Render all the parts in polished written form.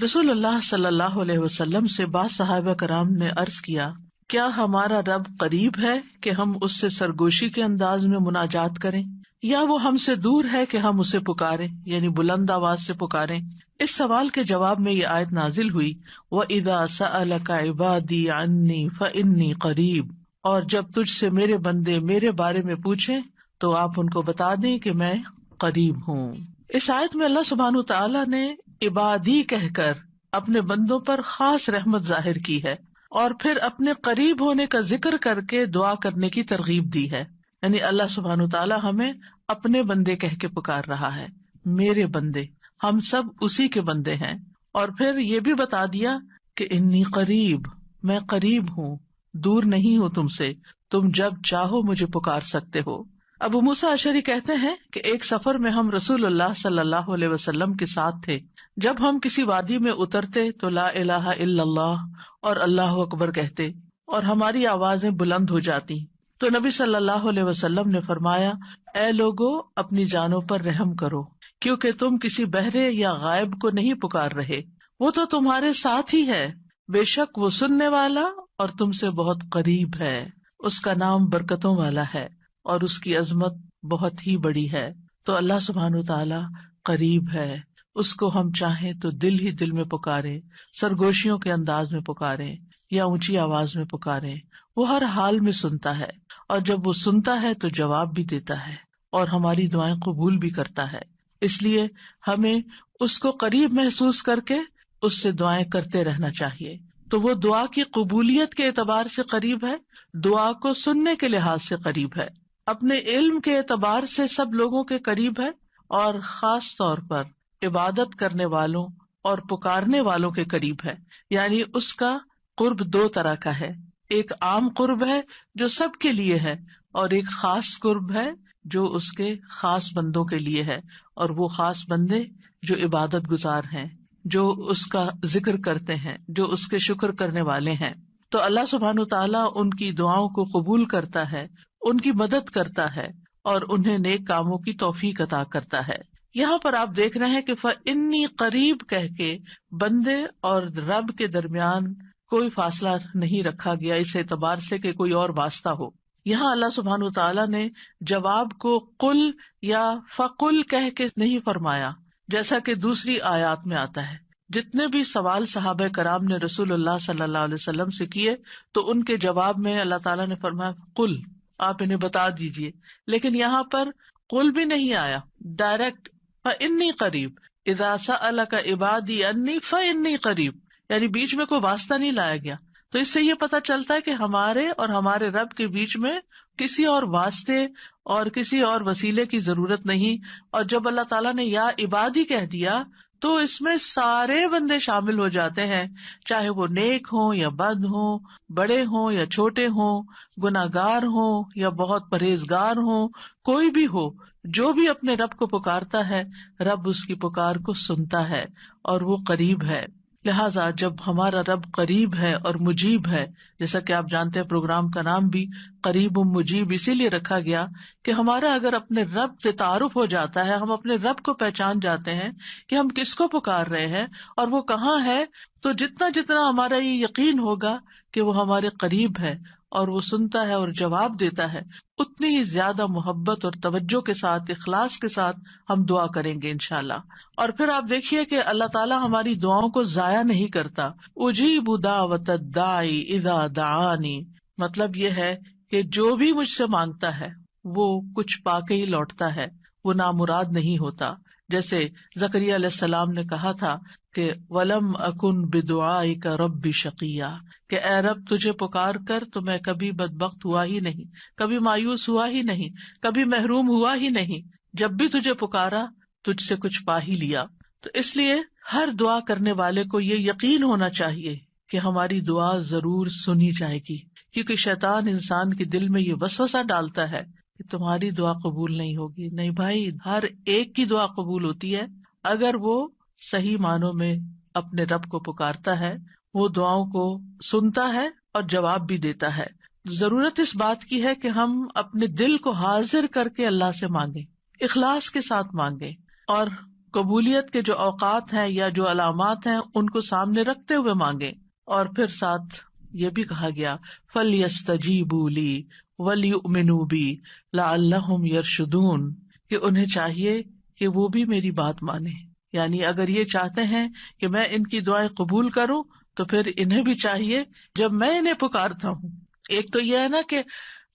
رسول اللہ صلی اللہ علیہ وسلم سے بعض صحابہ کرام نے عرض کیا، کیا ہمارا رب قریب ہے کہ ہم اس سے سرگوشی کے انداز میں مناجات کریں، یا وہ ہم سے دور ہے کہ ہم اسے پکاریں، یعنی بلند آواز سے پکاریں؟ اس سوال کے جواب میں یہ آیت نازل ہوئی، وَإِذَا سَأَلَكَ عِبَادِي عَنِّي فَإِنِّي قَرِيب، اور جب تجھ سے میرے بندے میرے بارے میں پوچھیں تو آپ ان کو بتا دیں کہ میں قریب ہوں۔ اس آیت میں اللہ سبحانہ وتعالیٰ نے عبادی کہہ کر اپنے بندوں پر خاص رحمت ظاہر کی ہے، اور پھر اپنے قریب ہونے کا ذکر کر کے دعا کرنے کی ترغیب دی ہے۔ یعنی اللہ سبحانہ وتعالیٰ ہمیں اپنے بندے کہہ کے پکار رہا ہے، میرے بندے، ہم سب اسی کے بندے ہیں۔ اور پھر یہ بھی بتا دیا کہ انی قریب، میں قریب ہوں، دور نہیں ہوں تم سے، تم جب چاہو مجھے پکار سکتے ہو۔ ابو موسیٰ اشعری کہتے ہیں کہ ایک سفر میں ہم رسول اللہ صلی اللہ علیہ وسلم کے ساتھ تھے۔ جب ہم کسی وادی میں اترتے تو لا الہ الا اللہ اور اللہ اکبر کہتے اور ہماری آوازیں بلند ہو جاتی، تو نبی صلی اللہ علیہ وسلم نے فرمایا، اے لوگو، اپنی جانوں پر رحم کرو، کیونکہ تم کسی بہرے یا غائب کو نہیں پکار رہے، وہ تو تمہارے ساتھ ہی ہے، بے شک وہ سننے والا اور تم سے بہت قریب ہے، اس کا نام برکتوں والا ہے اور اس کی عظمت بہت ہی بڑی ہے۔ تو اللہ سبحانہ وتعالی قریب ہے، اس کو ہم چاہیں تو دل ہی دل میں پکاریں، سرگوشیوں کے انداز میں پکاریں یا اونچی آواز میں پکاریں، وہ ہر حال میں سنتا ہے، اور جب وہ سنتا ہے تو جواب بھی دیتا ہے اور ہماری دعائیں قبول بھی کرتا ہے۔ اس لیے ہمیں اس کو قریب محسوس کر کے اس سے دعائیں کرتے رہنا چاہیے۔ تو وہ دعا کی قبولیت کے اعتبار سے قریب ہے، دعا کو سننے کے لحاظ سے قریب ہے، اپنے علم کے اعتبار سے سب لوگوں کے قریب ہے، اور خاص طور پر عبادت کرنے والوں اور پکارنے والوں کے قریب ہے۔ یعنی اس کا قرب دو طرح کا ہے، ایک عام قرب ہے جو سب کے لیے ہے، اور ایک خاص قرب ہے جو اس کے خاص بندوں کے لیے ہے، اور وہ خاص بندے جو عبادت گزار ہیں، جو اس کا ذکر کرتے ہیں، جو اس کے شکر کرنے والے ہیں۔ تو اللہ سبحانہ تعالیٰ ان کی دعاؤں کو قبول کرتا ہے، ان کی مدد کرتا ہے اور انہیں نیک کاموں کی توفیق عطا کرتا ہے۔ یہاں پر آپ دیکھ رہے ہیں کہ فَإِنِّي قریب کہہ کے بندے اور رب کے درمیان کوئی فاصلہ نہیں رکھا گیا اس اعتبار سے کہ کوئی اور واسطہ ہو۔ یہاں اللہ سبحانہ وتعالیٰ نے جواب کو قل یا فقل کہہ کے نہیں فرمایا، جیسا کہ دوسری آیات میں آتا ہے۔ جتنے بھی سوال صحابہ کرام نے رسول اللہ صلی اللہ علیہ وسلم سے کیے تو ان کے جواب میں اللہ تعالیٰ نے فرمایا قل، آپ انہیں بتا دیجئے، لیکن یہاں پر قل بھی نہیں آیا، ڈائریکٹ فَإِنِّي قریب، اذا سألک عبادی انی فإنی قریب، یعنی بیچ میں کوئی واسطہ نہیں لایا گیا۔ تو اس سے یہ پتہ چلتا ہے کہ ہمارے اور ہمارے رب کے بیچ میں کسی اور واسطے اور کسی اور وسیلے کی ضرورت نہیں۔ اور جب اللہ تعالیٰ نے یا عبادی کہہ دیا تو اس میں سارے بندے شامل ہو جاتے ہیں، چاہے وہ نیک ہوں یا بد ہوں، بڑے ہوں یا چھوٹے ہوں، گناہگار ہوں یا بہت پرہیزگار ہوں، کوئی بھی ہو، جو بھی اپنے رب کو پکارتا ہے، رب اس کی پکار کو سنتا ہے اور وہ قریب ہے۔ لہٰذا جب ہمارا رب قریب ہے اور مجیب ہے، جیسا کہ آپ جانتے ہیں پروگرام کا نام بھی قریب مجیب اسی لیے رکھا گیا کہ ہمارا اگر اپنے رب سے تعارف ہو جاتا ہے، ہم اپنے رب کو پہچان جاتے ہیں کہ ہم کس کو پکار رہے ہیں اور وہ کہاں ہے، تو جتنا جتنا ہمارا یہ یقین ہوگا کہ وہ ہمارے قریب ہے اور وہ سنتا ہے اور جواب دیتا ہے، اتنی ہی زیادہ محبت اور توجہ کے ساتھ، اخلاص کے ساتھ ہم دعا کریں گے انشاءاللہ۔ اور پھر آپ دیکھیے کہ اللہ تعالیٰ ہماری دعاؤں کو ضائع نہیں کرتا۔ اجیب دعوت الداعی اذا دعانی، مطلب یہ ہے کہ جو بھی مجھ سے مانگتا ہے وہ کچھ پا کے ہی لوٹتا ہے، وہ نامراد نہیں ہوتا۔ جیسے زکریا علیہ السلام نے کہا تھا کہ وَلَمْ أَكُنْ بِدُعَائِكَ رَبِّ شَقِيًّا، کہ اے رب تجھے پکار کر تو میں کبھی بدبخت ہوا ہی نہیں، کبھی مایوس ہوا ہی نہیں، کبھی محروم ہوا ہی نہیں، جب بھی تجھے پکارا تجھ سے کچھ پا ہی لیا۔ تو اس لیے ہر دعا کرنے والے کو یہ یقین ہونا چاہیے کہ ہماری دعا ضرور سنی جائے گی، کیونکہ شیطان انسان کے دل میں یہ وسوسہ ڈالتا ہے کہ تمہاری دعا قبول نہیں ہوگی۔ نہیں بھائی، ہر ایک کی دعا قبول ہوتی ہے اگر وہ صحیح معنوں میں اپنے رب کو پکارتا ہے، وہ دعاؤں کو سنتا ہے اور جواب بھی دیتا ہے۔ ضرورت اس بات کی ہے کہ ہم اپنے دل کو حاضر کر کے اللہ سے مانگیں، اخلاص کے ساتھ مانگیں، اور قبولیت کے جو اوقات ہیں یا جو علامات ہیں ان کو سامنے رکھتے ہوئے مانگیں. اور پھر ساتھ یہ بھی کہا گیا فَلْيَسْتَجِيبُوا لِي وَلْيُؤْمِنُوا بِي لَعَلَّهُمْ يَرْشُدُونَ، کہ انہیں چاہیے کہ وہ بھی میری بات مانیں. یعنی اگر یہ چاہتے ہیں کہ میں ان کی دعائیں قبول کروں تو پھر انہیں بھی چاہیے جب میں انہیں پکارتا ہوں. ایک تو یہ ہے نا کہ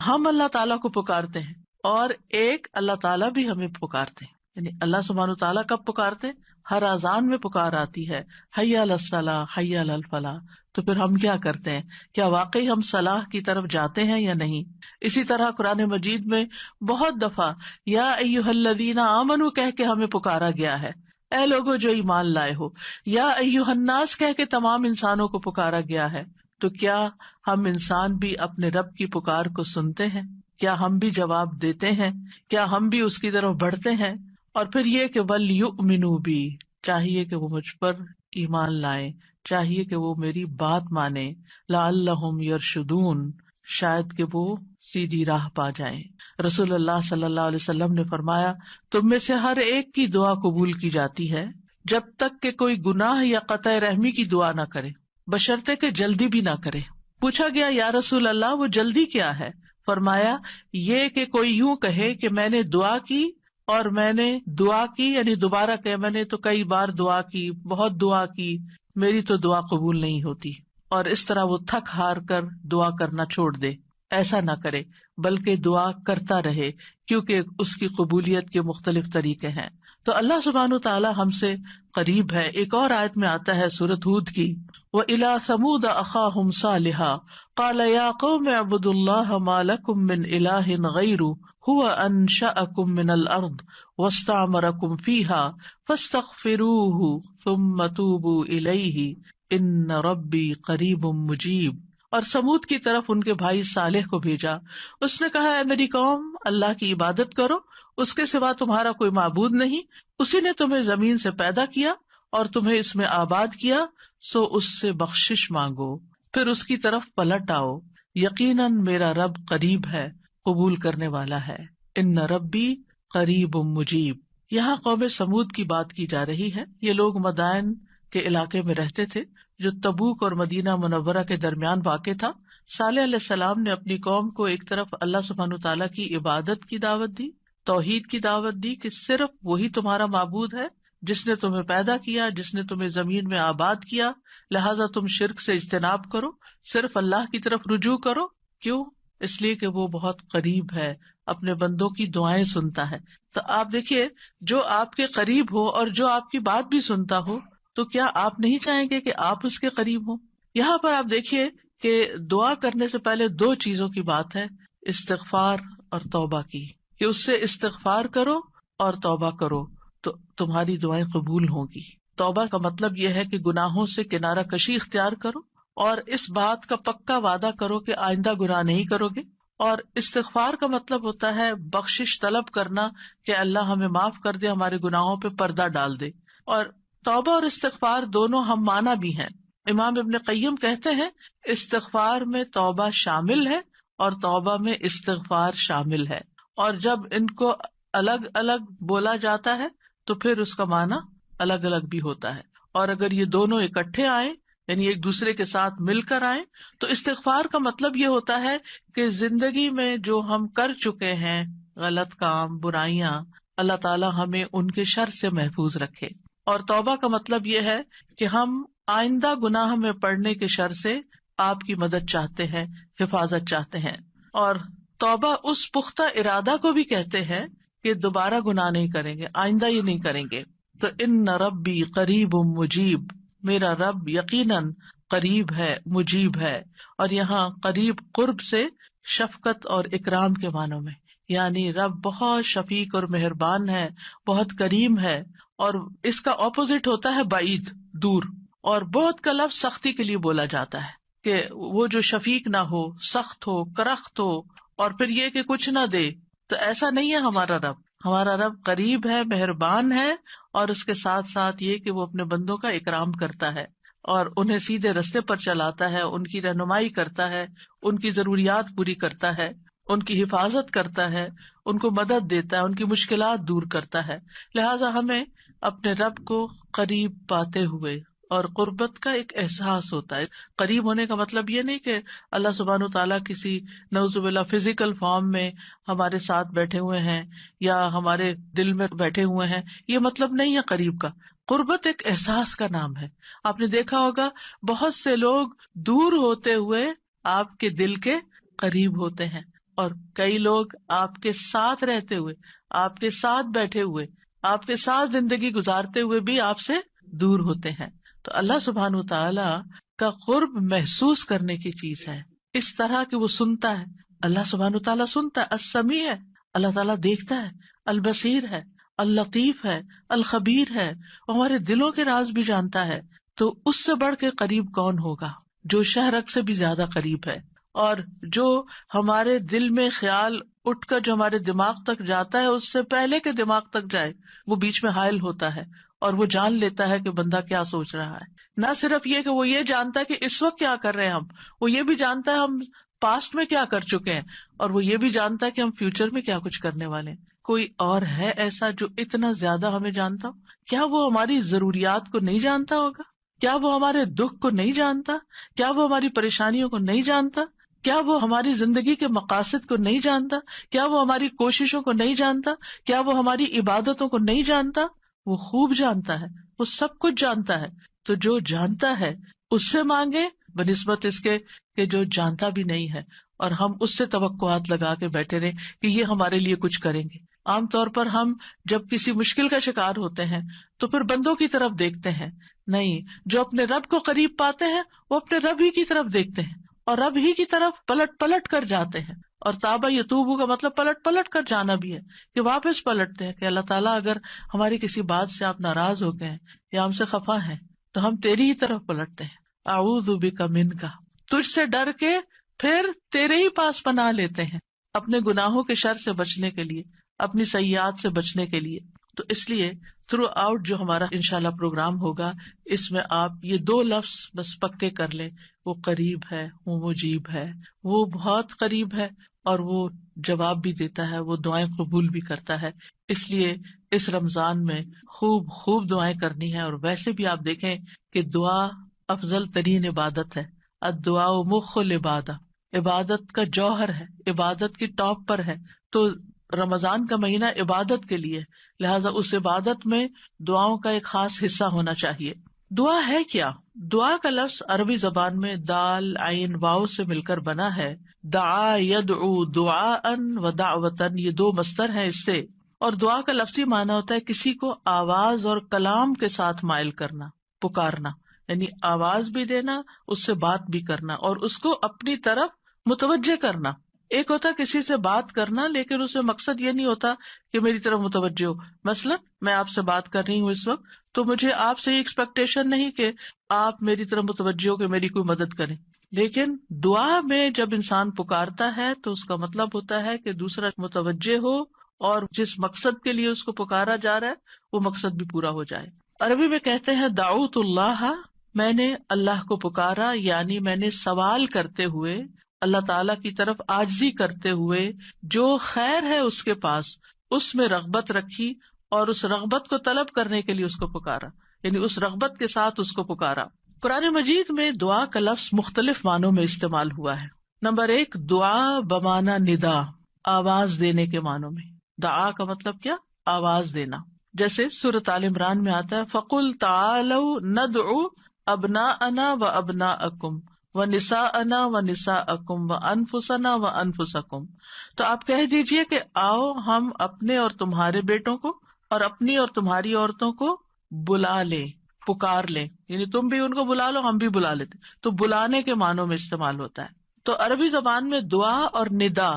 ہم اللہ تعالیٰ کو پکارتے ہیں، اور ایک اللہ تعالیٰ بھی ہمیں پکارتے ہیں. یعنی اللہ سبحانہ تعالیٰ کب پکارتے؟ ہر اذان میں پکار آتی ہے، حی علی الصلاح حی علی الفلاح. تو پھر ہم کیا کرتے ہیں؟ کیا واقعی ہم صلاح کی طرف جاتے ہیں یا نہیں؟ اسی طرح قرآن مجید میں بہت دفعہ یا ایھا الذین آمنوا کہہ کے ہمیں پکارا گیا ہے، اے لوگوں جو ایمان لائے ہو. یا ایھا الناس کہہ کے تمام انسانوں کو پکارا گیا ہے. تو کیا ہم انسان بھی اپنے رب کی پکار کو سنتے ہیں؟ کیا ہم بھی جواب دیتے ہیں؟ کیا ہم بھی اس کی طرف بڑھتے ہیں؟ اور پھر یہ کہ وَلْيُؤْمِنُوا بِي، چاہیے کہ وہ مجھ پر ایمان لائیں، چاہیے کہ وہ میری بات مانیں. لَعَلَّهُمْ يَرْشُدُونَ، شاید کہ وہ سیدھی راہ پا جائیں. رسول اللہ صلی اللہ علیہ وسلم نے فرمایا تم میں سے ہر ایک کی دعا قبول کی جاتی ہے جب تک کہ کوئی گناہ یا قطع رحمی کی دعا نہ کرے، بشرطے کہ جلدی بھی نہ کرے. پوچھا گیا یا رسول اللہ وہ جلدی کیا ہے؟ فرمایا یہ کہ کوئی یوں کہے کہ میں نے دعا کی اور میں نے دعا کی، یعنی دوبارہ کہ میں نے تو کئی بار دعا کی، بہت دعا کی، میری تو دعا قبول نہیں ہوتی، اور اس طرح وہ تھک ہار کر دعا کرنا چھوڑ دے. ایسا نہ کرے بلکہ دعا کرتا رہے، کیونکہ اس کی قبولیت کے مختلف طریقے ہیں. تو اللہ سبحانہ تعالیٰ ہم سے قریب ہے. ایک اور آیت میں آتا ہے سورۃ ہود کی، وَإِلَىٰ ثَمُودَ أَخَاهُمْ صَالِحًا قَالَ يَا قَوْمِ اعْبُدُوا اللَّهَ مَا لَكُم مِّنْ إِلَٰهٍ غَيْرُهُ هُوَ أَنشَأَكُم مِّنَ الْأَرْضِ وَاسْتَعْمَرَكُم فِيهَا فَاسْتَغْفِرُوهُ ثُمَّ تُوبُوا إِلَيْهِ إِنَّ رَبِّي قَرِيبٌ مُّجِيبٌ. اور سمود کی طرف ان کے بھائی صالح کو بھیجا، اس نے کہا اے میری قوم اللہ کی عبادت کرو، اس کے سوا تمہارا کوئی معبود نہیں، اسی نے تمہیں زمین سے پیدا کیا اور تمہیں اس میں آباد کیا، سو اس سے بخشش مانگو، پھر اس کی طرف پلٹ آؤ، یقیناً میرا رب قریب ہے، قبول کرنے والا ہے. ان ربی قریب مجیب. یہاں قوم سمود کی بات کی جا رہی ہے. یہ لوگ مدائن کے علاقے میں رہتے تھے جو تبوک اور مدینہ منورہ کے درمیان واقع تھا. صالح علیہ السلام نے اپنی قوم کو ایک طرف اللہ سبحانہ تعالیٰ کی عبادت کی دعوت دی، توحید کی دعوت دی کہ صرف وہی تمہارا معبود ہے جس نے تمہیں پیدا کیا، جس نے تمہیں زمین میں آباد کیا، لہٰذا تم شرک سے اجتناب کرو، صرف اللہ کی طرف رجوع کرو. کیوں؟ اس لیے کہ وہ بہت قریب ہے، اپنے بندوں کی دعائیں سنتا ہے. تو آپ دیکھیے جو آپ کے قریب ہو اور جو آپ کی بات بھی سنتا ہو، تو کیا آپ نہیں چاہیں گے کہ آپ اس کے قریب ہوں؟ یہاں پر آپ دیکھیے کہ دعا کرنے سے پہلے دو چیزوں کی بات ہے، استغفار اور توبہ کی، کہ اس سے استغفار کرو اور توبہ کرو تو تمہاری دعائیں قبول ہوں گی. توبہ کا مطلب یہ ہے کہ گناہوں سے کنارہ کشی اختیار کرو اور اس بات کا پکا وعدہ کرو کہ آئندہ گناہ نہیں کرو گے. اور استغفار کا مطلب ہوتا ہے بخشش طلب کرنا کہ اللہ ہمیں معاف کر دے، ہمارے گناہوں پہ پردہ ڈال دے. اور توبہ اور استغفار دونوں ہم معنی بھی ہیں. امام ابن قیم کہتے ہیں استغفار میں توبہ شامل ہے اور توبہ میں استغفار شامل ہے، اور جب ان کو الگ الگ بولا جاتا ہے تو پھر اس کا معنی الگ الگ بھی ہوتا ہے. اور اگر یہ دونوں اکٹھے آئیں، یعنی ایک دوسرے کے ساتھ مل کر آئیں، تو استغفار کا مطلب یہ ہوتا ہے کہ زندگی میں جو ہم کر چکے ہیں غلط کام، برائیاں، اللہ تعالیٰ ہمیں ان کے شر سے محفوظ رکھے. اور توبہ کا مطلب یہ ہے کہ ہم آئندہ گناہ میں پڑنے کے شر سے آپ کی مدد چاہتے ہیں، حفاظت چاہتے ہیں. اور توبہ اس پختہ ارادہ کو بھی کہتے ہیں کہ دوبارہ گناہ نہیں کریں گے، آئندہ یہ نہیں کریں گے. تو ان ربی قریب مجیب، میرا رب یقیناً قریب ہے، مجیب ہے. اور یہاں قریب قرب سے شفقت اور اکرام کے معنوں میں، یعنی رب بہت شفیق اور مہربان ہے، بہت کریم ہے. اور اس کا اپوزٹ ہوتا ہے بعید، دور. اور بہت کا لفظ سختی کے لیے بولا جاتا ہے کہ وہ جو شفیق نہ ہو، سخت ہو، کرخت ہو، اور پھر یہ کہ کچھ نہ دے. تو ایسا نہیں ہے ہمارا رب. ہمارا رب قریب ہے، مہربان ہے، اور اس کے ساتھ ساتھ یہ کہ وہ اپنے بندوں کا اکرام کرتا ہے اور انہیں سیدھے رستے پر چلاتا ہے، ان کی رہنمائی کرتا ہے، ان کی ضروریات پوری کرتا ہے، ان کی حفاظت کرتا ہے، ان کو مدد دیتا ہے، ان کی مشکلات دور کرتا ہے. لہٰذا ہمیں اپنے رب کو قریب پاتے ہوئے، اور قربت کا ایک احساس ہوتا ہے. قریب ہونے کا مطلب یہ نہیں کہ اللہ سبحانہ و تعالیٰ کسی نعوذ باللہ فزیکل فارم میں ہمارے ساتھ بیٹھے ہوئے ہیں یا ہمارے دل میں بیٹھے ہوئے ہیں، یہ مطلب نہیں ہے قریب کا. قربت ایک احساس کا نام ہے. آپ نے دیکھا ہوگا بہت سے لوگ دور ہوتے ہوئے آپ کے دل کے قریب ہوتے ہیں، اور کئی لوگ آپ کے ساتھ رہتے ہوئے، آپ کے ساتھ بیٹھے ہوئے، آپ کے ساتھ زندگی گزارتے ہوئے بھی آپ سے دور ہوتے ہیں. تو اللہ سبحانہ تعالی کا قرب محسوس کرنے کی چیز ہے، اس طرح کہ وہ سنتا ہے. اللہ سبحانہ تعالیٰ سنتا ہے، السمیع ہے، اللہ تعالیٰ دیکھتا ہے، البصیر ہے، اللطیف ہے، الخبیر ہے، ہمارے دلوں کے راز بھی جانتا ہے. تو اس سے بڑھ کے قریب کون ہوگا جو شہرک سے بھی زیادہ قریب ہے، اور جو ہمارے دل میں خیال اٹھ کر جو ہمارے دماغ تک جاتا ہے اس سے پہلے کہ دماغ تک جائے وہ بیچ میں حائل ہوتا ہے اور وہ جان لیتا ہے کہ بندہ کیا سوچ رہا ہے. نہ صرف یہ کہ وہ یہ جانتا ہے کہ اس وقت کیا کر رہے ہیں ہم، وہ یہ بھی جانتا ہے ہم پاسٹ میں کیا کر چکے ہیں، اور وہ یہ بھی جانتا ہے کہ ہم فیوچر میں کیا کچھ کرنے والے ہیں. کوئی اور ہے ایسا جو اتنا زیادہ ہمیں جانتا ہو؟ کیا وہ ہماری ضروریات کو نہیں جانتا ہوگا؟ کیا وہ ہمارے دکھ کو نہیں جانتا؟ کیا وہ ہماری پریشانیوں کو نہیں جانتا؟ کیا وہ ہماری زندگی کے مقاصد کو نہیں جانتا؟ کیا وہ ہماری کوششوں کو نہیں جانتا؟ کیا وہ ہماری عبادتوں کو نہیں جانتا؟ وہ خوب جانتا ہے، وہ سب کچھ جانتا ہے. تو جو جانتا ہے اس سے مانگے بنسبت اس کے کہ جو جانتا بھی نہیں ہے اور ہم اس سے توقعات لگا کے بیٹھے رہے کہ یہ ہمارے لیے کچھ کریں گے. عام طور پر ہم جب کسی مشکل کا شکار ہوتے ہیں تو پھر بندوں کی طرف دیکھتے ہیں، نہیں، جو اپنے رب کو قریب پاتے ہیں وہ اپنے رب ہی کی طرف دیکھتے ہیں اور رب ہی کی طرف پلٹ پلٹ کر جاتے ہیں. اور تابا یتوبو کا مطلب پلٹ پلٹ کر جانا بھی ہے، کہ واپس پلٹتے ہیں کہ اللہ تعالیٰ اگر ہماری کسی بات سے آپ ناراض ہو گئے ہیں یا ہم سے خفا ہیں تو ہم تیری ہی طرف پلٹتے ہیں. اعوذ بک منک، تجھ سے ڈر کے پھر تیرے ہی پاس پناہ لیتے ہیں اپنے گناہوں کے شر سے بچنے کے لیے، اپنی سیئات سے بچنے کے لیے. تو اس لیے تھرو آؤٹ جو ہمارا انشاءاللہ پروگرام ہوگا اس میں آپ یہ 2 لفظ بس پکے کر لیں، وہ قریب ہے، وہ مجیب ہے، وہ بہت قریب ہے اور وہ جواب بھی دیتا ہے، وہ دعائیں قبول بھی کرتا ہے. اس لیے اس رمضان میں خوب خوب دعائیں کرنی ہے. اور ویسے بھی آپ دیکھیں کہ دعا افضل ترین عبادت ہے. الدعاء مخ العبادہ، عبادت کا جوہر ہے، عبادت کی ٹاپ پر ہے. تو رمضان کا مہینہ عبادت کے لیے، لہٰذا اس عبادت میں دعاؤں کا ایک خاص حصہ ہونا چاہیے. دعا ہے کیا؟ دعا کا لفظ عربی زبان میں دال عین واو سے مل کر بنا ہے. دعا یدعو دعاء و دعوتن، یہ 2 مصدر ہیں اس سے. اور دعا کا لفظی معنی ہوتا ہے کسی کو آواز اور کلام کے ساتھ مائل کرنا، پکارنا، یعنی آواز بھی دینا، اس سے بات بھی کرنا اور اس کو اپنی طرف متوجہ کرنا. ایک ہوتا کسی سے بات کرنا لیکن اس میں مقصد یہ نہیں ہوتا کہ میری طرف متوجہ ہو. مثلا میں آپ سے بات کر رہی ہوں اس وقت، تو مجھے آپ سے یہ ایکسپیکٹیشن نہیں کہ آپ میری طرف متوجہ ہو کہ میری کوئی مدد کریں. لیکن دعا میں جب انسان پکارتا ہے تو اس کا مطلب ہوتا ہے کہ دوسرا متوجہ ہو اور جس مقصد کے لیے اس کو پکارا جا رہا ہے وہ مقصد بھی پورا ہو جائے. عربی میں کہتے ہیں دعوت اللہ، میں نے اللہ کو پکارا، یعنی میں نے سوال کرتے ہوئے، اللہ تعالی کی طرف عاجزی کرتے ہوئے، جو خیر ہے اس کے پاس اس میں رغبت رکھی اور اس رغبت کو طلب کرنے کے لیے اس کو پکارا، یعنی اس رغبت کے ساتھ اس کو پکارا. قرآن مجید میں دعا کا لفظ مختلف معنوں میں استعمال ہوا ہے. نمبر 1، دعا بمعنی ندا، آواز دینے کے معنوں میں. دعا کا مطلب کیا؟ آواز دینا. جیسے سورۃ آل عمران میں آتا ہے فَقُلْ تَعَالَوْا نَدْعُ أَبْنَاءَنَا وَأَبْنَاءَكُمْ وَنِسَاءَنَا وَنِسَاءَكُمْ وَأَنفُسَنَا وَأَنفُسَكُمْ. تو آپ کہہ دیجئے کہ آؤ ہم اپنے اور تمہارے بیٹوں کو اور اپنی اور تمہاری عورتوں کو بلا لیں، پکار لیں، یعنی تم بھی ان کو بلا لو، ہم بھی بلا لیتے. تو بلانے کے معنوں میں استعمال ہوتا ہے. تو عربی زبان میں دعا اور ندا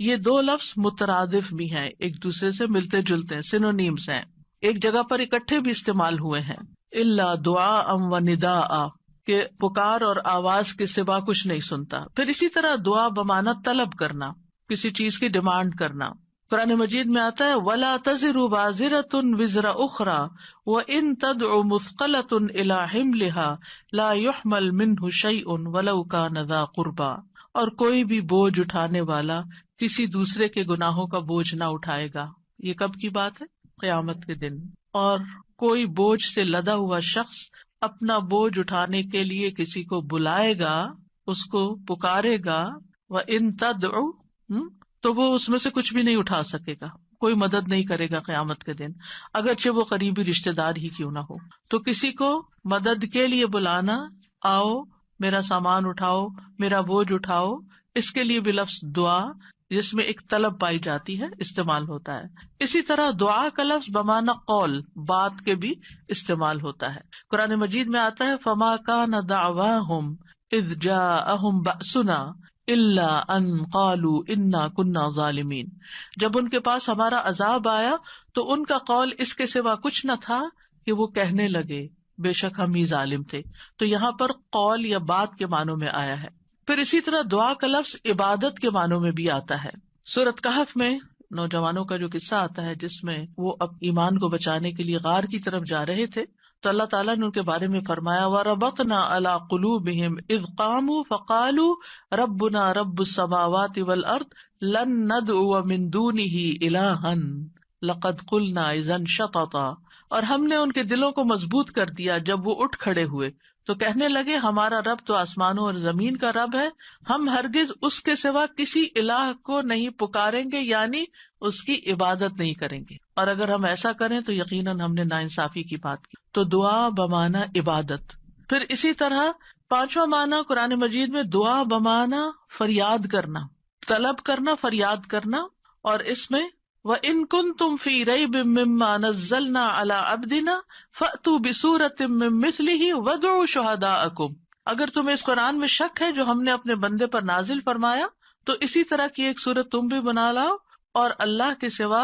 یہ 2 لفظ مترادف بھی ہیں، ایک دوسرے سے ملتے جلتے ہیں، سینونیمز ہیں، ایک جگہ پر اکٹھے بھی استعمال ہوئے ہیں. الا دعاء و نداء، کہ پکار اور آواز کے سوا کچھ نہیں سنتا. پھر اسی طرح دعا بمعنی طلب کرنا، کسی چیز کی ڈیمانڈ کرنا. قرآن مجید میں آتا ہے وَلَا تَزِرُ وَازِرَةٌ وِزْرَ أُخْرَى وَإِن تَدْعُ مُثْقَلَةٌ إِلَىٰ حِمْلِهَا لَا يُحْمَلْ مِنْهُ شَيْءٌ وَلَوْ كَانَ ذَا قُرْبَىٰ. اور کوئی بھی بوجھ اٹھانے والا کسی دوسرے کے گناہوں کا بوجھ نہ اٹھائے گا. یہ کب کی بات ہے؟ قیامت کے دن. اور کوئی بوجھ سے لدا ہوا شخص اپنا بوجھ اٹھانے کے لیے کسی کو بلائے گا، اس کو پکارے گا، وَإِن تَدْعُ، تو وہ اس میں سے کچھ بھی نہیں اٹھا سکے گا، کوئی مدد نہیں کرے گا قیامت کے دن، اگرچہ وہ قریبی رشتے دار ہی کیوں نہ ہو۔ تو کسی کو مدد کے لیے بلانا، آؤ میرا سامان اٹھاؤ، میرا بوجھ اٹھاؤ، اس کے لیے بھی لفظ دعا جس میں ایک طلب پائی جاتی ہے استعمال ہوتا ہے۔ اسی طرح دعا کا لفظ بمعنی قول، بات کے بھی استعمال ہوتا ہے۔ قرآن مجید میں آتا ہے فَمَا كَانَ دَعْوَاهُمْ إِذْ جَاءَهُمْ بَأْسُنَا إِلَّا أَنْ قَالُوا إِنَّا كُنَّا ظَالِمِينَ، جب ان کے پاس ہمارا عذاب آیا تو ان کا قول اس کے سوا کچھ نہ تھا کہ وہ کہنے لگے بے شک ہم ہی ظالم تھے۔ تو یہاں پر قول یا بات کے معنوں میں آیا ہے۔ پھر اسی طرح دعا کا لفظ عبادت کے معنوں میں بھی آتا ہے۔ سورۃ کہف میں نوجوانوں کا جو قصہ آتا ہے جس میں وہ اب ایمان کو بچانے کے لیے غار کی طرف جا رہے تھے، تو اللہ تعالیٰ نے ان کے بارے میں فرمایا وَرَبَطْنَا عَلَىٰ قُلُوبِهِمْ إِذْ قَامُوا فَقَالُوا رَبُّنَا رَبُّ السَّمَاوَاتِ وَالْأَرْضِ لَن نَّدْعُوَ مِن دُونِهِ إِلَٰهًا لَقَدْ قُلْنَا إِذًا شَطَطًا، اور ہم نے ان کے دلوں کو مضبوط کر دیا جب وہ اٹھ کھڑے ہوئے تو کہنے لگے ہمارا رب تو آسمانوں اور زمین کا رب ہے، ہم ہرگز اس کے سوا کسی الہ کو نہیں پکاریں گے، یعنی اس کی عبادت نہیں کریں گے، اور اگر ہم ایسا کریں تو یقیناً ہم نے ناانصافی کی بات کی۔ تو دعا بمعنی عبادت۔ پھر اسی طرح پانچواں معنی قرآن مجید میں دعا بمعنی فریاد کرنا، طلب کرنا، فریاد کرنا، اور اس میں وَإِن كُنتُمْ فِي رَيْبٍ مِّمَّا نَزَّلْنَا عَلَىٰ عَبْدِنَا فَأْتُوا بِسُورَةٍ مِّن مِّثْلِهِ وَادْعُوا شُهَدَاءَكُمْ، اگر تمہیں اس قرآن میں شک ہے جو ہم نے اپنے بندے پر نازل فرمایا تو اسی طرح کی ایک سورت تم بھی بنا لاؤ اور اللہ کے سوا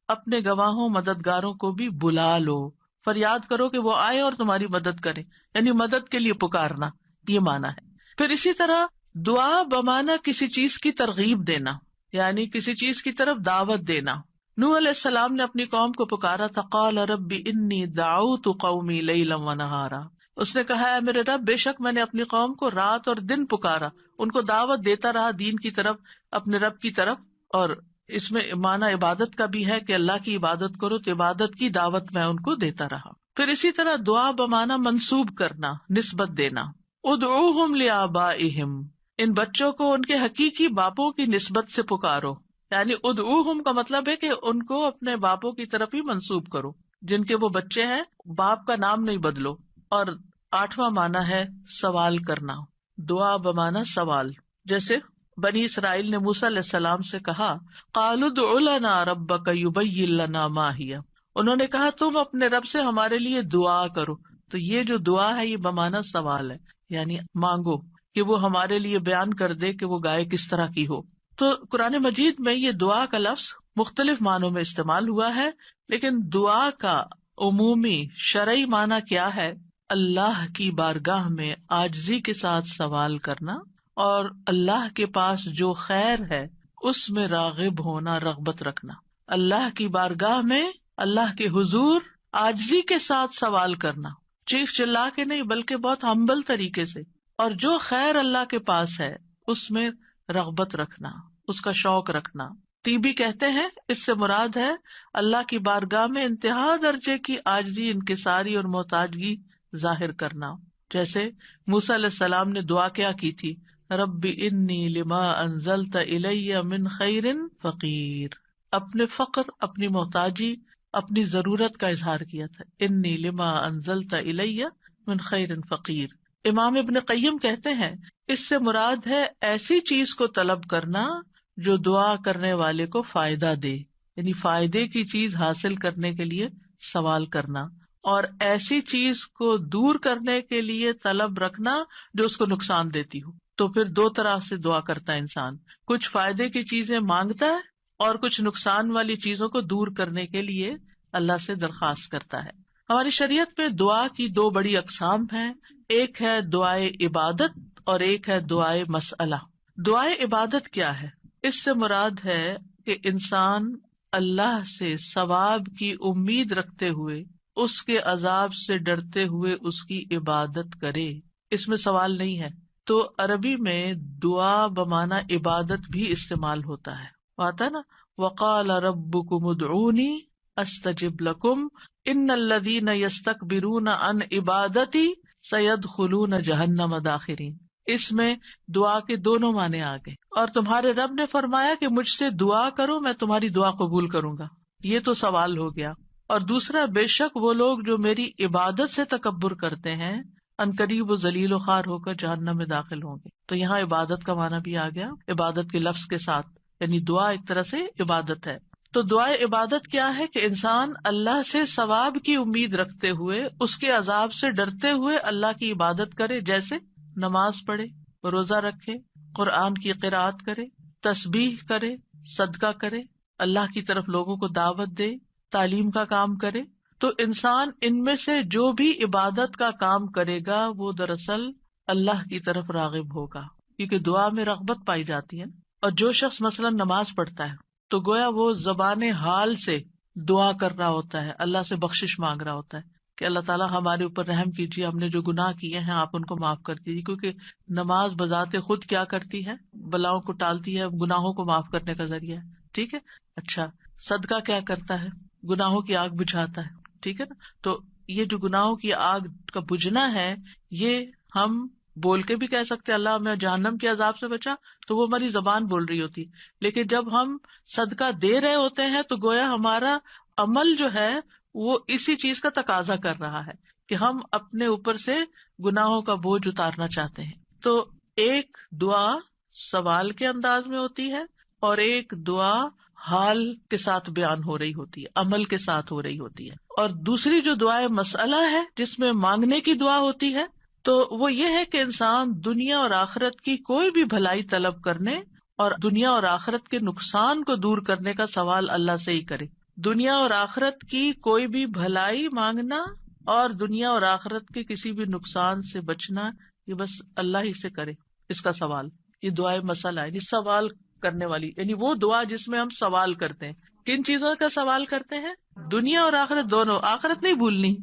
اپنے گواہوں مددگاروں کو بھی بلا لو، فریاد کرو کہ وہ آئے اور تمہاری مدد کریں، یعنی مدد کے لیے پکارنا، یہ معنی ہے۔ پھر اسی طرح دعا بمعنی کسی چیز کی ترغیب دینا، یعنی کسی چیز کی طرف دعوت دینا۔ نوح علیہ السلام نے اپنی قوم کو پکارا تھا، قال رب انی دعوت قومی لیلا ونہارا، اس نے کہا ہے میرے رب بے شک میں نے اپنی قوم کو رات اور دن پکارا، ان کو دعوت دیتا رہا دین کی طرف، اپنے رب کی طرف۔ اور اس میں معنی عبادت کا بھی ہے کہ اللہ کی عبادت کرو تو عبادت کی دعوت میں ان کو دیتا رہا۔ پھر اسی طرح دعا بمعنی منسوب کرنا، نسبت دینا، ادعوہم لآبائہم، ان بچوں کو ان کے حقیقی باپوں کی نسبت سے پکارو، یعنی ادعوہم کا مطلب ہے کہ ان کو اپنے باپوں کی طرف ہی منسوب کرو، جن کے وہ بچے ہیں باپ کا نام نہیں بدلو۔ اور آٹھواں معنی ہے سوال کرنا، دعا بمعنی سوال، جیسے بنی اسرائیل نے موسیٰ علیہ السلام سے کہا قالوا ادع لنا ربک یبین لنا ما ہی، انہوں نے کہا تم اپنے رب سے ہمارے لیے دعا کرو۔ تو یہ جو دعا ہے یہ بمعنی سوال ہے، یعنی مانگو کہ وہ ہمارے لیے بیان کر دے کہ وہ گائے کس طرح کی ہو۔ تو قرآن مجید میں یہ دعا کا لفظ مختلف معنوں میں استعمال ہوا ہے، لیکن دعا کا عمومی شرعی معنی کیا ہے؟ اللہ کی بارگاہ میں عاجزی کے ساتھ سوال کرنا اور اللہ کے پاس جو خیر ہے اس میں راغب ہونا، رغبت رکھنا۔ اللہ کی بارگاہ میں اللہ کے حضور عاجزی کے ساتھ سوال کرنا، چیخ چلا کے نہیں بلکہ بہت ہمبل طریقے سے، اور جو خیر اللہ کے پاس ہے اس میں رغبت رکھنا، اس کا شوق رکھنا۔ طیبی کہتے ہیں اس سے مراد ہے اللہ کی بارگاہ میں انتہا درجے کی عاجزی، انکساری اور محتاجگی ظاہر کرنا۔ جیسے موسیٰ علیہ السلام نے دعا کیا کی تھی، رب انی لما انزلت الی من خیر فقیر، اپنے فقر، اپنی محتاجی، اپنی ضرورت کا اظہار کیا تھا، انی لما انزلت الی من خیر فقیر۔ امام ابن قیم کہتے ہیں اس سے مراد ہے ایسی چیز کو طلب کرنا جو دعا کرنے والے کو فائدہ دے، یعنی فائدے کی چیز حاصل کرنے کے لیے سوال کرنا، اور ایسی چیز کو دور کرنے کے لیے طلب رکھنا جو اس کو نقصان دیتی ہو۔ تو پھر دو طرح سے دعا کرتا ہے انسان، کچھ فائدے کی چیزیں مانگتا ہے اور کچھ نقصان والی چیزوں کو دور کرنے کے لیے اللہ سے درخواست کرتا ہے۔ ہماری شریعت میں دعا کی دو بڑی اقسام ہیں، ایک ہے دعائے عبادت اور ایک ہے دعائے مسئلہ۔ دعائے عبادت کیا ہے؟ اس سے مراد ہے کہ انسان اللہ سے ثواب کی امید رکھتے ہوئے، اس کے عذاب سے ڈرتے ہوئے اس کی عبادت کرے، اس میں سوال نہیں ہے۔ تو عربی میں دعا بمعنی عبادت بھی استعمال ہوتا ہے، آتا نا وقال ربکم ادعونی استجب لکم ان الذین یستکبرون عن عبادتی سیدخلون جہنم داخرین. اس میں دعا کے دونوں معنی آ گئے. اور تمہارے رب نے فرمایا کہ مجھ سے دعا کرو میں تمہاری دعا قبول کروں گا. یہ تو سوال ہو گیا. اور دوسرا، بے شک وہ لوگ جو میری عبادت سے تکبر کرتے ہیں عنقریب و ذلیل و خوار ہو کر جہنم میں داخل ہوں گے. تو یہاں عبادت کا معنی بھی آ گیا عبادت کے لفظ کے ساتھ، یعنی دعا ایک طرح سے عبادت ہے. تو دعائے عبادت کیا ہے کہ انسان اللہ سے ثواب کی امید رکھتے ہوئے اس کے عذاب سے ڈرتے ہوئے اللہ کی عبادت کرے، جیسے نماز پڑھے، روزہ رکھے، قرآن کی قرأت کرے، تسبیح کرے، صدقہ کرے، اللہ کی طرف لوگوں کو دعوت دے، تعلیم کا کام کرے. تو انسان ان میں سے جو بھی عبادت کا کام کرے گا وہ دراصل اللہ کی طرف راغب ہوگا، کیونکہ دعا میں رغبت پائی جاتی ہے. اور جو شخص مثلا نماز پڑھتا ہے تو گویا وہ زبان حال سے دعا کر رہا ہوتا ہے، اللہ سے بخشش مانگ رہا ہوتا ہے کہ اللہ تعالیٰ ہمارے اوپر رحم کیجیے، ہم نے جو گناہ کیے ہیں آپ ان کو معاف کر دیجیے. کیونکہ نماز بذات خود کیا کرتی ہے؟ بلاؤں کو ٹالتی ہے، گناہوں کو معاف کرنے کا ذریعہ ہے. ٹھیک ہے. اچھا، صدقہ کیا کرتا ہے؟ گناہوں کی آگ بجھاتا ہے. ٹھیک ہے نا. تو یہ جو گناہوں کی آگ کا بجھنا ہے، یہ ہم بول کے بھی کہہ سکتے اللہ ہمیں جہنم کے عذاب سے بچا، تو وہ ہماری زبان بول رہی ہوتی. لیکن جب ہم صدقہ دے رہے ہوتے ہیں تو گویا ہمارا عمل جو ہے وہ اسی چیز کا تقاضا کر رہا ہے کہ ہم اپنے اوپر سے گناہوں کا بوجھ اتارنا چاہتے ہیں. تو ایک دعا سوال کے انداز میں ہوتی ہے اور ایک دعا حال کے ساتھ بیان ہو رہی ہوتی ہے، عمل کے ساتھ ہو رہی ہوتی ہے. اور دوسری جو دعائیں مسئلہ ہے جس میں مانگنے کی دعا ہوتی ہے، تو وہ یہ ہے کہ انسان دنیا اور آخرت کی کوئی بھی بھلائی طلب کرنے اور دنیا اور آخرت کے نقصان کو دور کرنے کا سوال اللہ سے ہی کرے. دنیا اور آخرت کی کوئی بھی بھلائی مانگنا اور دنیا اور آخرت کے کسی بھی نقصان سے بچنا، یہ بس اللہ ہی سے کرے اس کا سوال. یہ دعائیں مسئلہ ہے، یہ سوال کرنے والی، یعنی وہ دعا جس میں ہم سوال کرتے ہیں. کن چیزوں کا سوال کرتے ہیں؟ دنیا اور آخرت دونوں. آخرت نہیں بھولنی.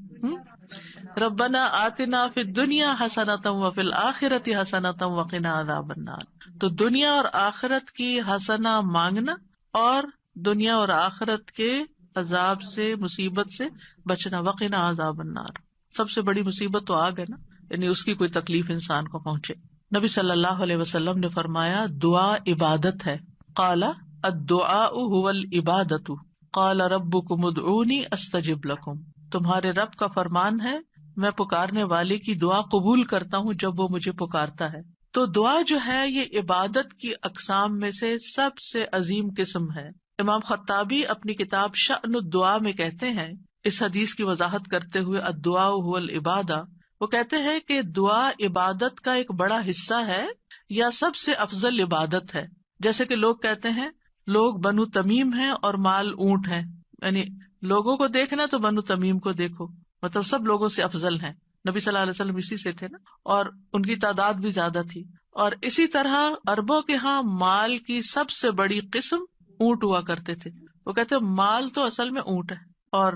ربنا آتنا فی الدنیا حسنۃ وفی الآخرۃ حسنۃ وقنا عذاب النار. تو دنیا اور آخرت کی حسنہ مانگنا اور دنیا اور آخرت کے عذاب سے، مصیبت سے بچنا. وقنا عذاب النار، سب سے بڑی مصیبت تو آگ ہے نا، یعنی اس کی کوئی تکلیف انسان کو پہنچے. نبی صلی اللہ علیہ وسلم نے فرمایا دعا عبادت ہے. قال الدعاء هو العبادۃ قال ربکم ادعونی استجب لکم. تمہارے رب کا فرمان ہے میں پکارنے والے کی دعا قبول کرتا ہوں جب وہ مجھے پکارتا ہے. تو دعا جو ہے یہ عبادت کی اقسام میں سے سب سے عظیم قسم ہے. امام خطابی اپنی کتاب شأن الدعاء میں کہتے ہیں، اس حدیث کی وضاحت کرتے ہوئے الدعاء هو العبادہ، وہ کہتے ہیں کہ دعا عبادت کا ایک بڑا حصہ ہے یا سب سے افضل عبادت ہے. جیسے کہ لوگ کہتے ہیں لوگ بنو تمیم ہیں اور مال اونٹ ہیں، یعنی لوگوں کو دیکھنا تو بنو تمیم کو دیکھو، مطلب سب لوگوں سے افضل ہیں. نبی صلی اللہ علیہ وسلم اسی سے تھے نا، اور ان کی تعداد بھی زیادہ تھی. اور اسی طرح عربوں کے ہاں مال کی سب سے بڑی قسم اونٹ ہوا کرتے تھے. وہ کہتے مال تو اصل میں اونٹ ہے اور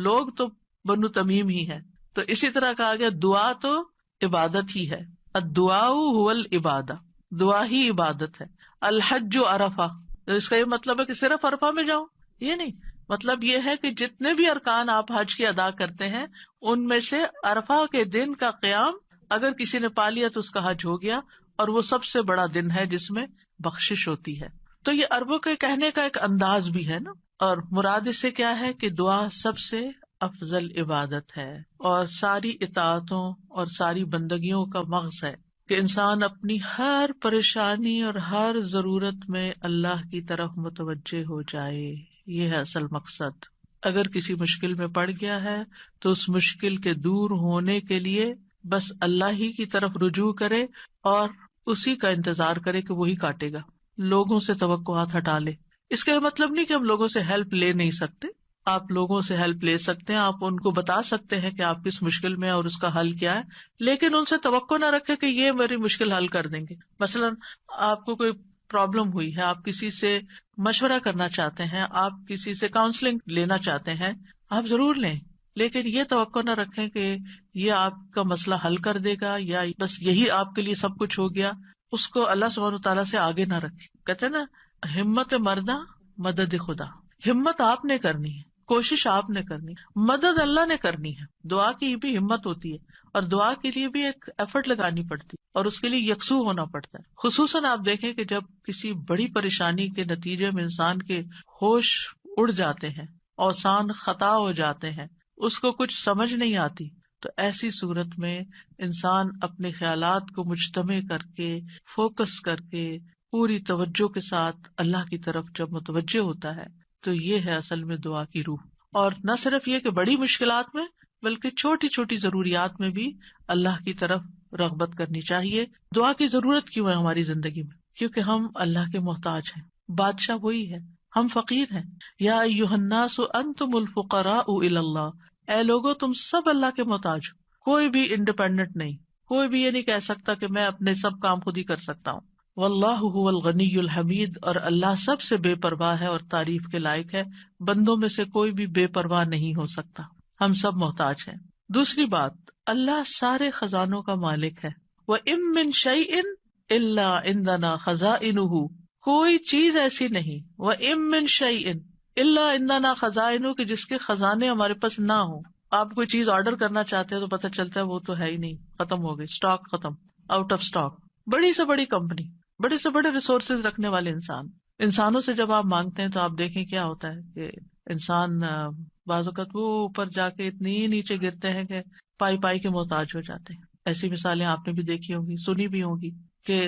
لوگ تو بنو تمیم ہی ہے. تو اسی طرح کہا گیا دعا تو عبادت ہی ہے. الدعاء هو العبادہ، دعا ہی عبادت ہے. الحج عرفہ، اس کا یہ مطلب ہے کہ صرف عرفہ میں جاؤ، یہ نہیں. مطلب یہ ہے کہ جتنے بھی ارکان آپ حج کے ادا کرتے ہیں ان میں سے عرفہ کے دن کا قیام اگر کسی نے پا لیا تو اس کا حج ہو گیا، اور وہ سب سے بڑا دن ہے جس میں بخشش ہوتی ہے. تو یہ عربوں کے کہنے کا ایک انداز بھی ہے نا. اور مراد اس سے کیا ہے کہ دعا سب سے افضل عبادت ہے اور ساری اطاعتوں اور ساری بندگیوں کا مغز ہے کہ انسان اپنی ہر پریشانی اور ہر ضرورت میں اللہ کی طرف متوجہ ہو جائے. یہ ہے اصل مقصد. اگر کسی مشکل میں پڑ گیا ہے تو اس مشکل کے دور ہونے کے لیے بس اللہ ہی کی طرف رجوع کرے اور اسی کا انتظار کرے کہ وہی کاٹے گا. لوگوں سے توقعات ہٹا لے. اس کا یہ مطلب نہیں کہ ہم لوگوں سے ہیلپ لے نہیں سکتے، آپ لوگوں سے ہیلپ لے سکتے ہیں، آپ ان کو بتا سکتے ہیں کہ آپ کس مشکل میں اور اس کا حل کیا ہے، لیکن ان سے توقع نہ رکھے کہ یہ میری مشکل حل کر دیں گے. مثلا آپ کو کوئی پرابلم ہوئی ہے، آپ کسی سے مشورہ کرنا چاہتے ہیں، آپ کسی سے کاؤنسلنگ لینا چاہتے ہیں، آپ ضرور لیں، لیکن یہ توقع نہ رکھیں کہ یہ آپ کا مسئلہ حل کر دے گا یا بس یہی آپ کے لیے سب کچھ ہو گیا. اس کو اللہ سبحانہ وتعالیٰ سے آگے نہ رکھیں. کہتے ہیں نا ہمت مردہ مدد خدا. ہمت آپ نے کرنی ہے، کوشش آپ نے کرنی، مدد اللہ نے کرنی ہے. دعا کی بھی ہمت ہوتی ہے اور دعا کے لیے بھی ایک ایفرٹ لگانی پڑتی ہے اور اس کے لیے یکسو ہونا پڑتا ہے. خصوصاً آپ دیکھیں کہ جب کسی بڑی پریشانی کے نتیجے میں انسان کے ہوش اڑ جاتے ہیں، اوسان خطا ہو جاتے ہیں، اس کو کچھ سمجھ نہیں آتی، تو ایسی صورت میں انسان اپنے خیالات کو مجتمع کر کے، فوکس کر کے، پوری توجہ کے ساتھ اللہ کی طرف جب متوجہ ہوتا ہے تو یہ ہے اصل میں دعا کی روح. اور نہ صرف یہ کہ بڑی مشکلات میں بلکہ چھوٹی چھوٹی ضروریات میں بھی اللہ کی طرف رغبت کرنی چاہیے. دعا کی ضرورت کیوں ہے ہماری زندگی میں؟ کیونکہ ہم اللہ کے محتاج ہیں، بادشاہ وہی ہے، ہم فقیر ہیں. یا ایھا الناس انتم الفقراء الی اللہ، اے لوگو تم سب اللہ کے محتاج ہو. کوئی بھی انڈیپینڈنٹ نہیں، کوئی بھی یہ نہیں کہہ سکتا کہ میں اپنے سب کام خود ہی کر سکتا ہوں. واللہ هو الغنی الحمید، اور اللہ سب سے بے پرواہ ہے اور تعریف کے لائق ہے. بندوں میں سے کوئی بھی بے پرواہ نہیں ہو سکتا، ہم سب محتاج ہیں. دوسری بات، اللہ سارے خزانوں کا مالک ہے. وَإِن مِّن شَيْءٍ إِلَّا عِندَنَا خَزَائِنُهُ، کوئی چیز ایسی نہیں، وَإِن مِّن شَيْءٍ إِلَّا عِندَنَا خَزَائِنُهُ، کہ جس کے خزانے ہمارے پاس نہ ہوں. آپ کوئی چیز آرڈر کرنا چاہتے ہیں تو پتہ چلتا ہے وہ تو ہے ہی نہیں، ختم ہو گئی، اسٹاک ختم، آؤٹ آف اسٹاک. بڑی سے بڑی کمپنی، بڑے سے بڑے ریسورسز رکھنے والے انسانوں سے جب آپ مانگتے ہیں تو آپ دیکھیں کیا ہوتا ہے کہ انسان بعض اوقات وہ اوپر جا کے اتنی نیچے گرتے ہیں کہ پائی پائی کے محتاج ہو جاتے ہیں. ایسی مثالیں آپ نے بھی دیکھی ہوں گی، سنی بھی ہوں گی کہ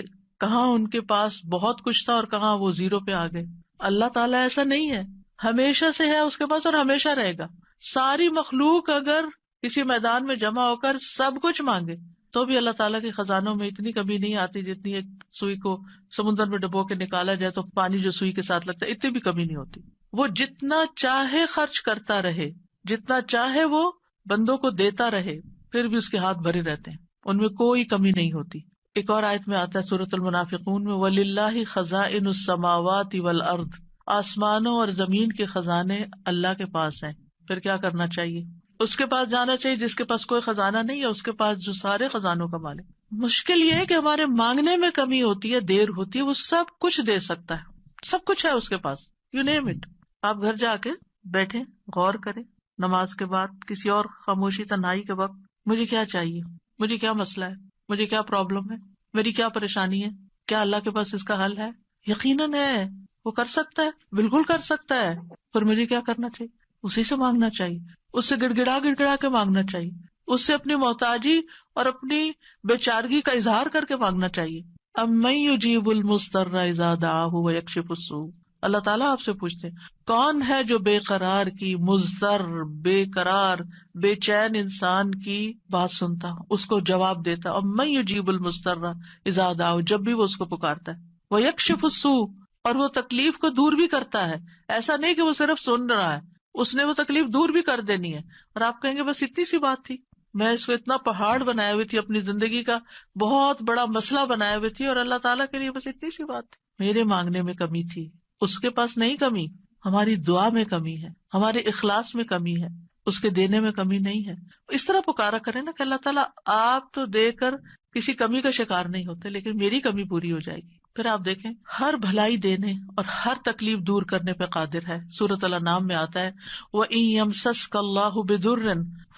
کہاں ان کے پاس بہت کچھ تھا اور کہاں وہ زیرو پہ آ گئے. اللہ تعالیٰ ایسا نہیں ہے، ہمیشہ سے ہے اس کے پاس اور ہمیشہ رہے گا. ساری مخلوق اگر کسی میدان میں جمع ہو کر سب کچھ مانگے تو بھی اللہ تعالیٰ کے خزانوں میں اتنی کمی نہیں آتی جتنی ایک سوئی کو سمندر میں ڈبو کے نکالا جائے تو پانی جو سوئی کے ساتھ لگتا ہے اتنی بھی کمی نہیں ہوتی. وہ جتنا چاہے خرچ کرتا رہے، جتنا چاہے وہ بندوں کو دیتا رہے، پھر بھی اس کے ہاتھ بھرے رہتے ہیں، ان میں کوئی کمی نہیں ہوتی. ایک اور آیت میں آتا ہے سورۃ المنافقون میں، وَلِلَّهِ خَزَائِنُ السَّمَاوَاتِ وَالْأَرْضِ، آسمانوں اور زمین کے خزانے اللہ کے پاس ہیں. پھر کیا کرنا چاہیے؟ اس کے پاس جانا چاہیے جس کے پاس کوئی خزانہ نہیں ہے، اس کے پاس جو سارے خزانوں کا مالک. مشکل یہ ہے کہ ہمارے مانگنے میں کمی ہوتی ہے، دیر ہوتی ہے. وہ سب کچھ دے سکتا ہے، سب کچھ ہے اس کے پاس، یو نیم اٹ. آپ گھر جا کے بیٹھے غور کریں نماز کے بعد، کسی اور خاموشی تنہائی کے وقت، مجھے کیا چاہیے، مجھے کیا مسئلہ ہے، مجھے کیا پرابلم ہے، میری کیا پریشانی ہے، کیا اللہ کے پاس اس کا حل ہے؟ یقیناً ہے، وہ کر سکتا ہے، بالکل کر سکتا ہے. پر مجھے کیا کرنا چاہیے؟ اسی سے مانگنا چاہیے، اس سے گڑ گڑا کے مانگنا چاہیے، اس سے اپنی محتاجی اور اپنی بیچارگی کا اظہار کر کے مانگنا چاہیے. امن یجیب المضطر اذا دعاہ ویکشف السوء، اللہ تعالیٰ آپ سے پوچھتے ہیں کون ہے جو بے قرار کی، مضطر، بے قرار، بے چین انسان کی بات سنتا، اس کو جواب دیتا. امن یجیب المضطر اذا دعاہ، جب بھی وہ اس کو پکارتا ہے، ویکشف السوء، اور وہ تکلیف کو دور بھی کرتا ہے. ایسا نہیں کہ وہ صرف سن رہا ہے، اس نے وہ تکلیف دور بھی کر دینی ہے. اور آپ کہیں گے بس اتنی سی بات تھی، میں اس کو اتنا پہاڑ بنائے ہوئی تھی، اپنی زندگی کا بہت بڑا مسئلہ بنائے ہوئی تھی، اور اللہ تعالیٰ کے لیے بس اتنی سی بات تھی. میرے مانگنے میں کمی تھی، اس کے پاس نہیں کمی. ہماری دعا میں کمی ہے، ہمارے اخلاص میں کمی ہے، اس کے دینے میں کمی نہیں ہے. اس طرح پکارا کرے نا کہ اللہ تعالیٰ آپ تو دے کر کسی کمی کا شکار نہیں ہوتے، لیکن میری کمی پوری ہو جائے گی. پھر آپ دیکھیں ہر بھلائی دینے اور ہر تکلیف دور کرنے پہ قادر ہے. سورۃ الانعام میں آتا ہے وَإِن يَمْسَسْكَ اللَّهُ بِضُرٍّ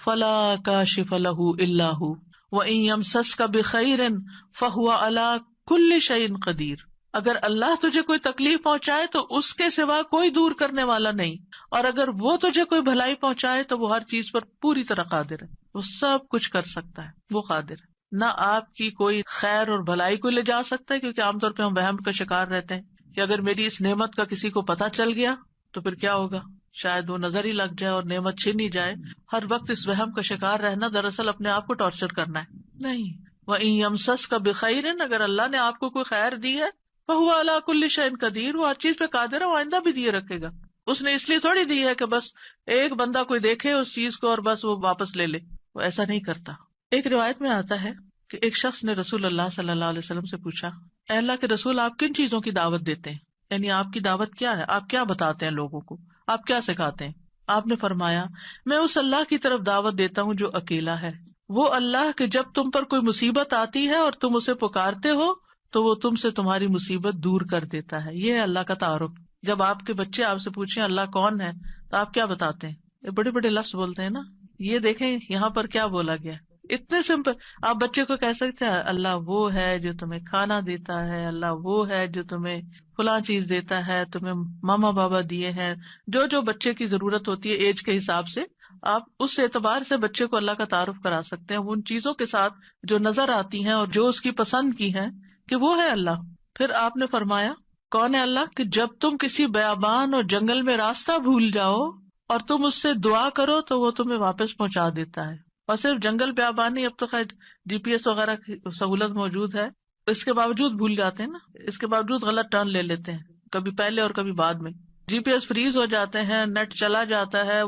فَلَا كَاشِفَ لَهُ إِلَّا هُوَ وَإِن يَمْسَسْكَ بِخَيْرٍ فَهُوَ عَلَى كُلِّ شَيْءٍ قَدِيرٌ. اگر اللہ تجھے کوئی تکلیف پہنچائے تو اس کے سوا کوئی دور کرنے والا نہیں، اور اگر وہ تجھے کوئی بھلائی پہنچائے تو وہ ہر چیز پر پوری طرح قادر ہے. وہ سب کچھ کر سکتا ہے، وہ قادر ہے. نہ آپ کی کوئی خیر اور بھلائی کو لے جا سکتا ہے، کیونکہ عام طور پہ ہم وہم کا شکار رہتے ہیں کہ اگر میری اس نعمت کا کسی کو پتہ چل گیا تو پھر کیا ہوگا، شاید وہ نظر ہی لگ جائے اور نعمت چھن ہی جائے. ہر وقت اس وہم کا شکار رہنا دراصل اپنے آپ کو ٹارچر کرنا ہے. نہیں، وَإِن يَمْسَسْكَ بِخَيْرٍ، اگر اللہ نے آپ کو کوئی خیر دی ہے، فَهُوَ عَلَى كُلِّ شَيْءٍ قَدِيرٌ، وہ ہر چیز پہ قادر ہے، وہ آئندہ بھی دیے رکھے گا. اس نے اس لیے تھوڑی دی ہے کہ بس ایک بندہ کوئی دیکھے اس چیز کو اور بس وہ واپس لے لے، وہ ایسا نہیں کرتا. ایک روایت میں آتا ہے کہ ایک شخص نے رسول اللہ صلی اللہ علیہ وسلم سے پوچھا، اے اللہ کے رسول، آپ کن چیزوں کی دعوت دیتے ہیں؟ یعنی آپ کی دعوت کیا ہے، آپ کیا بتاتے ہیں لوگوں کو، آپ کیا سکھاتے ہیں؟ آپ نے فرمایا، میں اس اللہ کی طرف دعوت دیتا ہوں جو اکیلا ہے، وہ اللہ کہ جب تم پر کوئی مصیبت آتی ہے اور تم اسے پکارتے ہو تو وہ تم سے تمہاری مصیبت دور کر دیتا ہے. یہ اللہ کا تعارف. جب آپ کے بچے آپ سے پوچھیں اللہ کون ہے تو آپ کیا بتاتے ہیں؟ یہ بڑے بڑے لفظ بولتے ہیں نا. یہ دیکھیں یہاں پر کیا بولا گیا, اتنے سمپل. آپ بچے کو کہہ سکتے ہیں اللہ وہ ہے جو تمہیں کھانا دیتا ہے, اللہ وہ ہے جو تمہیں فلاں چیز دیتا ہے, تمہیں ماما بابا دیے ہیں. جو جو بچے کی ضرورت ہوتی ہے ایج کے حساب سے, آپ اس اعتبار سے بچے کو اللہ کا تعارف کرا سکتے ہیں ان چیزوں کے ساتھ جو نظر آتی ہیں اور جو اس کی پسند کی ہیں کہ وہ ہے اللہ. پھر آپ نے فرمایا کون ہے اللہ, کہ جب تم کسی بیابان اور جنگل میں راستہ بھول جاؤ اور تم اس سے دعا کرو تو وہ تمہیں واپس پہنچا دیتا ہے. اور صرف جنگل بیابان نہیں, اب تو خیر GPS وغیرہ کی سہولت موجود ہے, اس کے باوجود بھول جاتے ہیں نا, اس کے باوجود غلط ٹرن لے لیتے ہیں, کبھی پہلے اور کبھی بعد میں. GPS فریز ہو جاتے ہیں, نیٹ چلا جاتا ہے,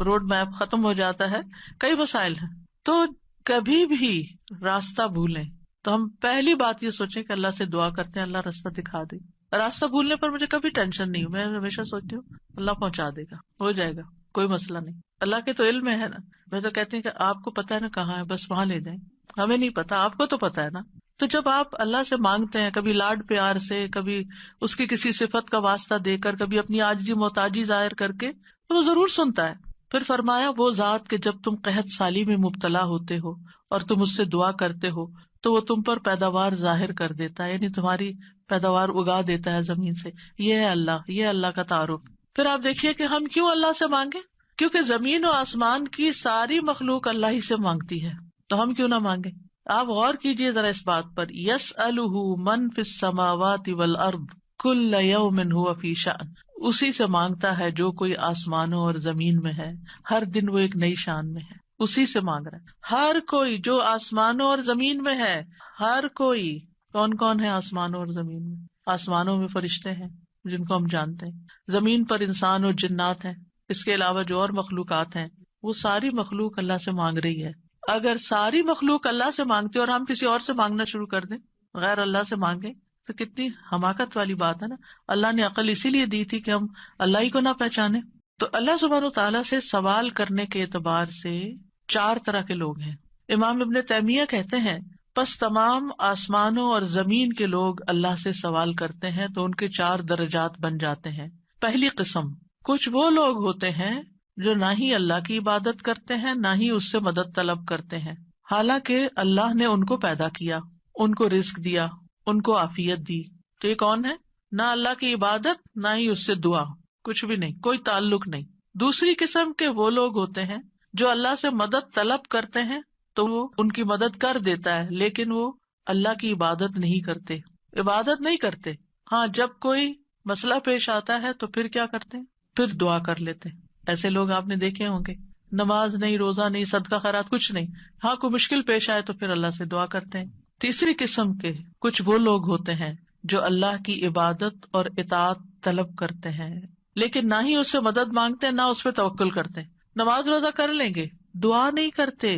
روڈ میپ ختم ہو جاتا ہے, کئی مسائل ہیں. تو کبھی بھی راستہ بھولیں تو ہم پہلی بات یہ سوچیں کہ اللہ سے دعا کرتے ہیں اللہ راستہ دکھا دے. راستہ بھولنے پر مجھے کبھی ٹینشن نہیں, میں ہمیشہ سوچتی ہوں اللہ پہنچا دے گا, ہو جائے گا, کوئی مسئلہ نہیں. اللہ کے تو علم ہے نا. میں تو کہتی ہوں کہ آپ کو پتا ہے نا کہاں ہے, بس وہاں لے جائیں. ہمیں نہیں پتا, آپ کو تو پتا ہے نا. تو جب آپ اللہ سے مانگتے ہیں, کبھی لاڈ پیار سے, کبھی اس کی کسی صفت کا واسطہ دے کر, کبھی اپنی عاجزی محتاجی ظاہر کر کے, تو وہ ضرور سنتا ہے. پھر فرمایا وہ ذات کہ جب تم قحط سالی میں مبتلا ہوتے ہو اور تم اس سے دعا کرتے ہو تو وہ تم پر پیداوار ظاہر کر دیتا ہے, یعنی تمہاری پیداوار اگا دیتا ہے زمین سے. یہ ہے اللہ, یہ اللہ کا تعارف. پھر آپ دیکھیے کہ ہم کیوں اللہ سے مانگے, کیونکہ زمین و آسمان کی ساری مخلوق اللہ ہی سے مانگتی ہے, تو ہم کیوں نہ مانگے. آپ غور کیجئے ذرا اس بات پر, یسألہ من فی السماوات والارض کل یوم ھو فی شأن, اسی سے مانگتا ہے جو کوئی آسمانوں اور زمین میں ہے, ہر دن وہ ایک نئی شان میں ہے, اسی سے مانگ رہا ہے. ہر کوئی جو آسمانوں اور زمین میں ہے, ہر کوئی. کون کون ہے آسمانوں اور زمین میں؟ آسمانوں میں فرشتے ہیں جن کو ہم جانتے ہیں, زمین پر انسان اور جنات ہیں, اس کے علاوہ جو اور مخلوقات ہیں, وہ ساری مخلوق اللہ سے مانگ رہی ہے. اگر ساری مخلوق اللہ سے مانگتے اور ہم کسی اور سے مانگنا شروع کر دیں, غیر اللہ سے مانگیں, تو کتنی حماقت والی بات ہے نا. اللہ نے عقل اسی لیے دی تھی کہ ہم اللہ ہی کو نہ پہچانے. تو اللہ سبحانہ وتعالیٰ سے سوال کرنے کے اعتبار سے 4 طرح کے لوگ ہیں. امام ابن تیمیہ کہتے ہیں پس تمام آسمانوں اور زمین کے لوگ اللہ سے سوال کرتے ہیں تو ان کے 4 درجات بن جاتے ہیں. پہلی قسم, کچھ وہ لوگ ہوتے ہیں جو نہ ہی اللہ کی عبادت کرتے ہیں نہ ہی اس سے مدد طلب کرتے ہیں, حالانکہ اللہ نے ان کو پیدا کیا, ان کو رزق دیا, ان کو عافیت دی. تو یہ کون ہے؟ نہ اللہ کی عبادت نہ ہی اس سے دعا, کچھ بھی نہیں, کوئی تعلق نہیں. دوسری قسم کے وہ لوگ ہوتے ہیں جو اللہ سے مدد طلب کرتے ہیں تو وہ ان کی مدد کر دیتا ہے, لیکن وہ اللہ کی عبادت نہیں کرتے, عبادت نہیں کرتے. ہاں جب کوئی مسئلہ پیش آتا ہے تو پھر کیا کرتے ہیں, پھر دعا کر لیتے ہیں. ایسے لوگ آپ نے دیکھے ہوں گے, نماز نہیں, روزہ نہیں, صدقہ خیرات کچھ نہیں, ہاں کوئی مشکل پیش آئے تو پھر اللہ سے دعا کرتے ہیں. تیسری قسم کے کچھ وہ لوگ ہوتے ہیں جو اللہ کی عبادت اور اطاعت طلب کرتے ہیں, لیکن نہ ہی اس سے مدد مانگتے نہ اس پہ توکل کرتے. نماز روزہ کر لیں گے, دعا نہیں کرتے,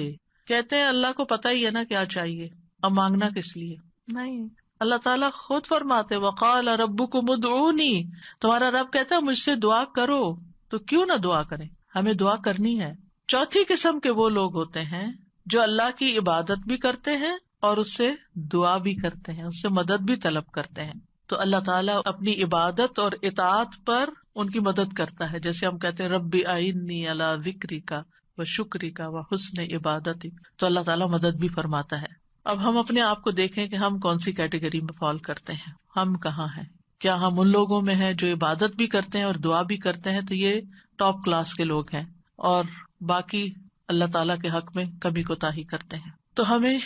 کہتے ہیں اللہ کو پتہ ہی ہے نا کیا چاہیے, اب مانگنا کس لیے. نہیں, اللہ تعالیٰ خود فرماتے وقال ربکم ادعونی, تمہارا رب کہتا ہے مجھ سے دعا کرو, تو کیوں نہ دعا کریں, ہمیں دعا کرنی ہے. چوتھی قسم کے وہ لوگ ہوتے ہیں جو اللہ کی عبادت بھی کرتے ہیں اور اس سے دعا بھی کرتے ہیں, اس سے مدد بھی طلب کرتے ہیں. تو اللہ تعالیٰ اپنی عبادت اور اطاعت پر ان کی مدد کرتا ہے, جیسے ہم کہتے ہیں ربی اعنی علی ذکرک و شکرک و حسن عبادتک, تو اللہ تعالیٰ مدد بھی فرماتا ہے. اب ہم اپنے آپ کو دیکھیں کہ ہم کون سی کیٹیگری میں فال کرتے ہیں, ہم کہاں ہیں. کیا ہم ان لوگوں میں ہیں جو عبادت بھی کرتے ہیں اور دعا بھی کرتے ہیں, تو یہ ٹاپ کلاس کے لوگ ہیں, اور باقی اللہ تعالیٰ کے حق میں کمی کوتاہی کرتے ہیں. تو ہمیں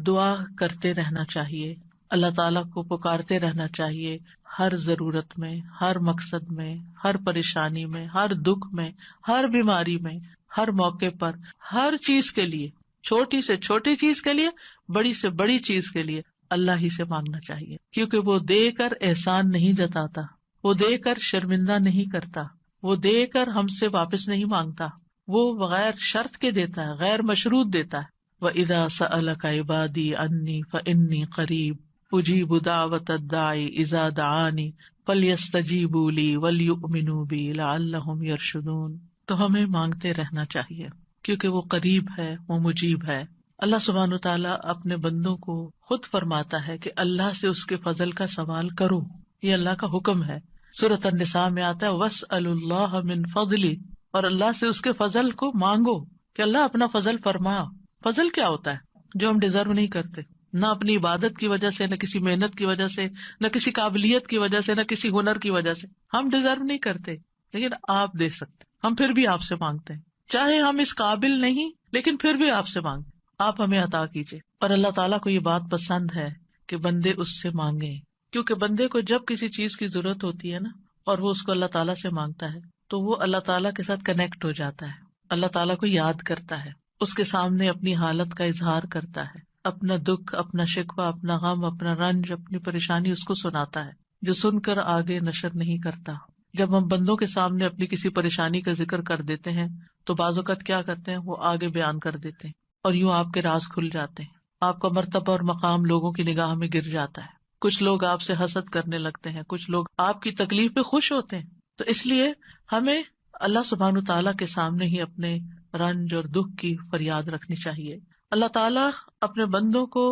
دعا کرتے رہنا چاہیے, اللہ تعالیٰ کو پکارتے رہنا چاہیے, ہر ضرورت میں, ہر مقصد میں, ہر پریشانی میں, ہر دکھ میں, ہر بیماری میں, ہر موقع پر, ہر چیز کے لیے, چھوٹی سے چھوٹی چیز کے لیے, بڑی سے بڑی چیز کے لیے اللہ ہی سے مانگنا چاہیے, کیونکہ وہ دے کر احسان نہیں جتاتا, وہ دے کر شرمندہ نہیں کرتا, وہ دے کر ہم سے واپس نہیں مانگتا, وہ بغیر شرط کے دیتا ہے, غیر مشروط دیتا ہے. وَإِذَا سَأَلَكَ عِبَادِي عَنِّي فَإِنِّي قَرِيبٌ أُجِيبُ دَعْوَةَ الدَّاعِ إِذَا دَعَانِ فَلْيَسْتَجِيبُوا لِي وَلْيُؤْمِنُوا بِي لَعَلَّهُمْ يَرْشُدُونَ. تو ہمیں مانگتے رہنا چاہیے کیونکہ وہ قریب ہے, وہ مجیب ہے. اللہ سبحانہ وتعالیٰ اپنے بندوں کو خود فرماتا ہے کہ اللہ سے اس کے فضل کا سوال کرو, یہ اللہ کا حکم ہے. سورۃ النساء میں آتا ہے وَاسْأَلُوا اللَّهَ مِن فَضْلِهِ، اور اللہ سے اس کے فضل کو مانگو کہ اللہ اپنا فضل فرما. فضل کیا ہوتا ہے؟ جو ہم ڈیزرو نہیں کرتے، نہ اپنی عبادت کی وجہ سے، نہ کسی محنت کی وجہ سے، نہ کسی قابلیت کی وجہ سے، نہ کسی ہنر کی وجہ سے. ہم ڈیزرو نہیں کرتے لیکن آپ دے سکتے. ہم پھر بھی آپ سے مانگتے ہیں، چاہے ہم اس قابل نہیں لیکن پھر بھی آپ سے مانگتے. آپ ہمیں عطا کیجیے. اور اللہ تعالیٰ کو یہ بات پسند ہے کہ بندے اس سے مانگیں، کیونکہ بندے کو جب کسی چیز کی ضرورت ہوتی ہے نا اور وہ اس کو اللہ تعالیٰ سے مانگتا ہے تو وہ اللہ تعالیٰ کے ساتھ کنیکٹ ہو جاتا ہے، اللہ تعالیٰ کو یاد کرتا ہے، اس کے سامنے اپنی حالت کا اظہار کرتا ہے، اپنا دکھ، اپنا شکوہ، اپنا غم، اپنا رنج، اپنی پریشانی اس کو سناتا ہے، جو سن کر آگے نشر نہیں کرتا. جب ہم بندوں کے سامنے اپنی کسی پریشانی کا ذکر کر دیتے ہیں تو بعض اوقات کیا کرتے ہیں، وہ آگے بیان کر دیتے ہیں اور یوں آپ کے راز کھل جاتے ہیں، آپ کا مرتبہ اور مقام لوگوں کی نگاہ میں گر جاتا ہے. کچھ لوگ آپ سے حسد کرنے لگتے ہیں، کچھ لوگ آپ کی تکلیف پہ خوش ہوتے ہیں. تو اس لیے ہمیں اللہ سبحانہ تعالیٰ کے سامنے ہی اپنے رنج اور دکھ کی فریاد رکھنی چاہیے. اللہ تعالیٰ اپنے بندوں کو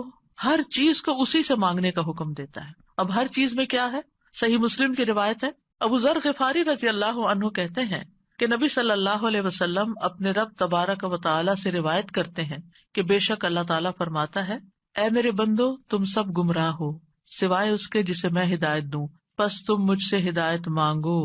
ہر چیز کو اسی سے مانگنے کا حکم دیتا ہے. اب ہر چیز میں کیا ہے؟ صحیح مسلم کی روایت ہے، ابو ذر غفاری رضی اللہ عنہ کہتے ہیں کہ نبی صلی اللہ علیہ وسلم اپنے رب تبارک و تعالیٰ سے روایت کرتے ہیں کہ بے شک اللہ تعالیٰ فرماتا ہے، اے میرے بندو تم سب گمراہ ہو سوائے اس کے جسے میں ہدایت دوں، پس تم مجھ سے ہدایت مانگو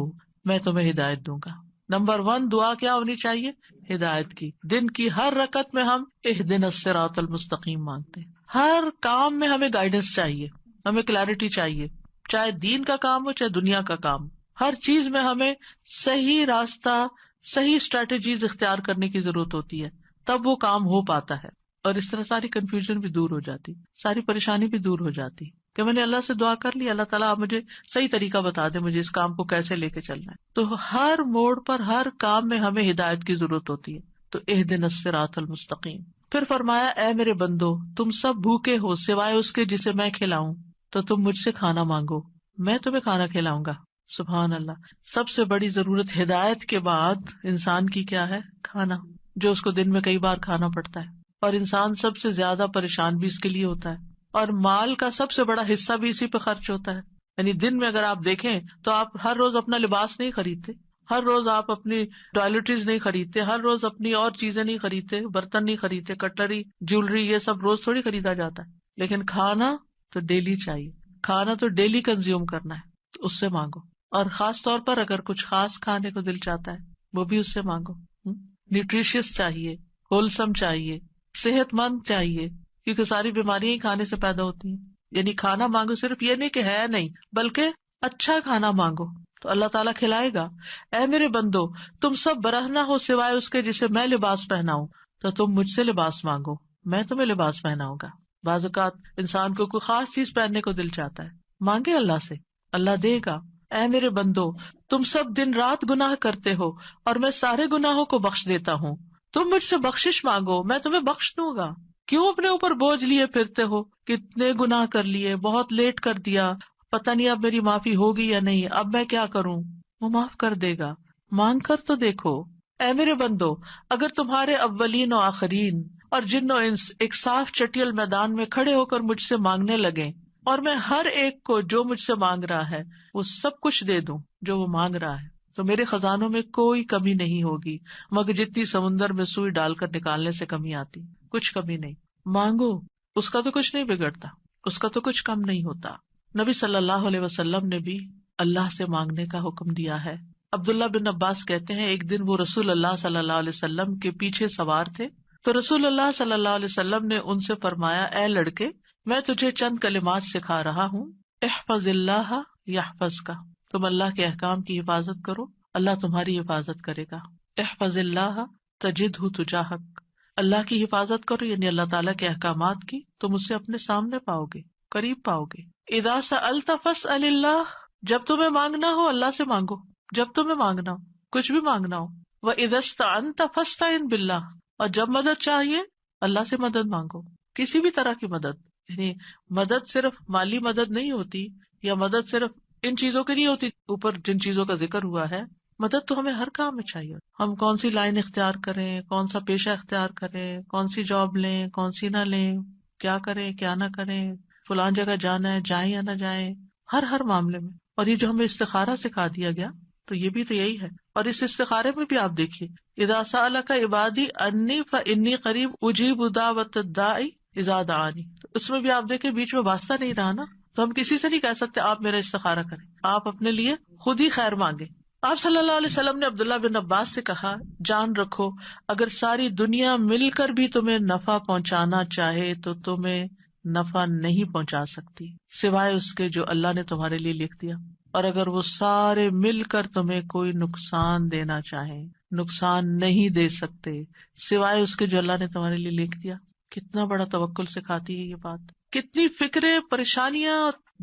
میں تمہیں ہدایت دوں گا. نمبر 1 دعا کیا ہونی چاہیے؟ ہدایت کی. دن کی ہر رکعت میں ہم اہدنا الصراط المستقیم مانگتے ہیں. ہر کام میں ہمیں گائیڈنس چاہیے، ہمیں کلیرٹی چاہیے، چاہے دین کا کام ہو چاہے دنیا کا کام. ہر چیز میں ہمیں صحیح راستہ، صحیح اسٹریٹجیز اختیار کرنے کی ضرورت ہوتی ہے، تب وہ کام ہو پاتا ہے. اور اس طرح ساری کنفیوژن بھی دور ہو جاتی، ساری پریشانی بھی دور ہو جاتی کہ میں نے اللہ سے دعا کر لی، اللہ تعالیٰ آپ مجھے صحیح طریقہ بتا دے، مجھے اس کام کو کیسے لے کے چلنا ہے. تو ہر موڑ پر، ہر کام میں ہمیں ہدایت کی ضرورت ہوتی ہے. تو اہدنا الصراط المستقیم. پھر فرمایا، اے میرے بندو تم سب بھوکے ہو سوائے اس کے جسے میں کھلاؤں، تو تم مجھ سے کھانا مانگو میں تمہیں کھانا کھلاؤں گا. سبحان اللہ. سب سے بڑی ضرورت ہدایت کے بعد انسان کی کیا ہے؟ کھانا، جو اس کو دن میں کئی بار کھانا پڑتا ہے. اور انسان سب سے زیادہ پریشان بھی اس کے لیے ہوتا ہے، اور مال کا سب سے بڑا حصہ بھی اسی پہ خرچ ہوتا ہے. یعنی دن میں اگر آپ دیکھیں تو آپ ہر روز اپنا لباس نہیں خریدتے، ہر روز آپ اپنی ٹوائلٹریز نہیں خریدتے، ہر روز اپنی اور چیزیں نہیں خریدتے، برتن نہیں خریدتے، کٹلری، جیولری، یہ سب روز تھوڑی خریدا جاتا ہے. لیکن کھانا تو ڈیلی چاہیے، کھانا تو ڈیلی کنزیوم کرنا ہے، تو اس سے مانگو. اور خاص طور پر اگر کچھ خاص کھانے کو دل چاہتا ہے وہ بھی اس سے مانگو. نیوٹریشیس چاہیے، ہولسم چاہیے، صحت مند چاہیے، کیونکہ ساری بیماریاں ہی کھانے سے پیدا ہوتی ہیں. یعنی کھانا مانگو، صرف یہ نہیں کہ ہے نہیں، بلکہ اچھا کھانا مانگو تو اللہ تعالیٰ کھلائے گا. اے میرے بندو تم سب برہنہ ہو سوائے اس کے جسے میں لباس پہناؤں، تو تم مجھ سے لباس مانگو میں تمہیں لباس پہناؤں گا. بعض اوقات انسان کو کوئی خاص چیز پہننے کو دل چاہتا ہے، مانگے اللہ سے، اللہ دے گا. اے میرے بندو تم سب دن رات گناہ کرتے ہو اور میں سارے گناہوں کو بخش دیتا ہوں، تم مجھ سے بخشش مانگو میں تمہیں بخش دوں گا. کیوں اپنے اوپر بوجھ لیے پھرتے ہو؟ کتنے گناہ کر لیے، بہت لیٹ کر دیا، پتہ نہیں اب میری معافی ہوگی یا نہیں، اب میں کیا کروں؟ وہ معاف کر دے گا، مانگ کر تو دیکھو. اے میرے بندو اگر تمہارے اولین و آخرین اور جن و انس ایک صاف چٹیل میدان میں کھڑے ہو کر مجھ سے مانگنے لگے اور میں ہر ایک کو جو مجھ سے مانگ رہا ہے وہ سب کچھ دے دوں جو وہ مانگ رہا ہے، تو میرے خزانوں میں کوئی کمی نہیں ہوگی مگر جتنی سمندر میں سوئی ڈال کر نکالنے سے کمی آتی، کچھ کمی نہیں. مانگو، اس کا تو کچھ نہیں بگڑتا، اس کا تو کچھ کم نہیں ہوتا. نبی صلی اللہ علیہ وسلم نے بھی اللہ سے مانگنے کا حکم دیا ہے. عبداللہ بن عباس کہتے ہیں ایک دن وہ رسول اللہ صلی اللہ علیہ وسلم کے پیچھے سوار تھے تو رسول اللہ صلی اللہ علیہ وسلم نے ان سے فرمایا، اے لڑکے میں تجھے چند کلمات سکھا رہا ہوں، احفظ اللہ یحفظک، تم اللہ کے احکام کی حفاظت کرو اللہ تمہاری حفاظت کرے گا. احفظ اللہ تجدہ تجاہک، اللہ کی حفاظت کرو یعنی اللہ تعالیٰ کے احکامات کی، تم اسے اپنے سامنے پاؤ گے، قریب پاؤ گے. اذا سألت فاسأل اللہ، جب تمہیں مانگنا ہو اللہ سے مانگو، جب تمہیں مانگنا ہو، کچھ بھی مانگنا ہو. وَإِذَا اسْتَعَنْتَ فَاسْتَعِنْ بِاللَّهِ، اور جب مدد چاہیے اللہ سے مدد مانگو، کسی بھی طرح کی مدد. یعنی مدد صرف مالی مدد نہیں ہوتی، یا مدد صرف ان چیزوں کی نہیں ہوتی اوپر جن چیزوں کا ذکر ہوا ہے. مدد تو ہمیں ہر کام میں چاہیے. ہم کون سی لائن اختیار کریں، کون سا پیشہ اختیار کریں، کون سی جاب لیں، کون سی نہ لیں، کیا کریں کیا نہ کریں، فلان جگہ جانا ہے جائیں یا نہ جائیں، ہر معاملے میں. اور یہ جو ہمیں استخارہ سکھا دیا گیا تو یہ بھی تو یہی ہے. اور اس استخارے میں بھی آپ دیکھیے اذا سألک عبادی انی فانی قریب اجیب دعوت الداعی اذا دعانی، اس میں بھی آپ دیکھیں بیچ میں واسطہ نہیں رہا نا. تو ہم کسی سے نہیں کہہ سکتے آپ میرا استخارہ کریں، آپ اپنے لیے خود ہی خیر مانگے. آپ صلی اللہ علیہ وسلم نے عبداللہ بن عباس سے کہا جان رکھو اگر ساری دنیا مل کر بھی تمہیں نفع پہنچانا چاہے تو تمہیں نفع نہیں پہنچا سکتی سوائے اس کے جو اللہ نے تمہارے لیے لکھ دیا، اور اگر وہ سارے مل کر تمہیں کوئی نقصان دینا چاہیں نقصان نہیں دے سکتے سوائے اس کے جو اللہ نے تمہارے لیے لکھ دیا. کتنا بڑا توکل سکھاتی ہے یہ بات. کتنی فکریں پریشانیاں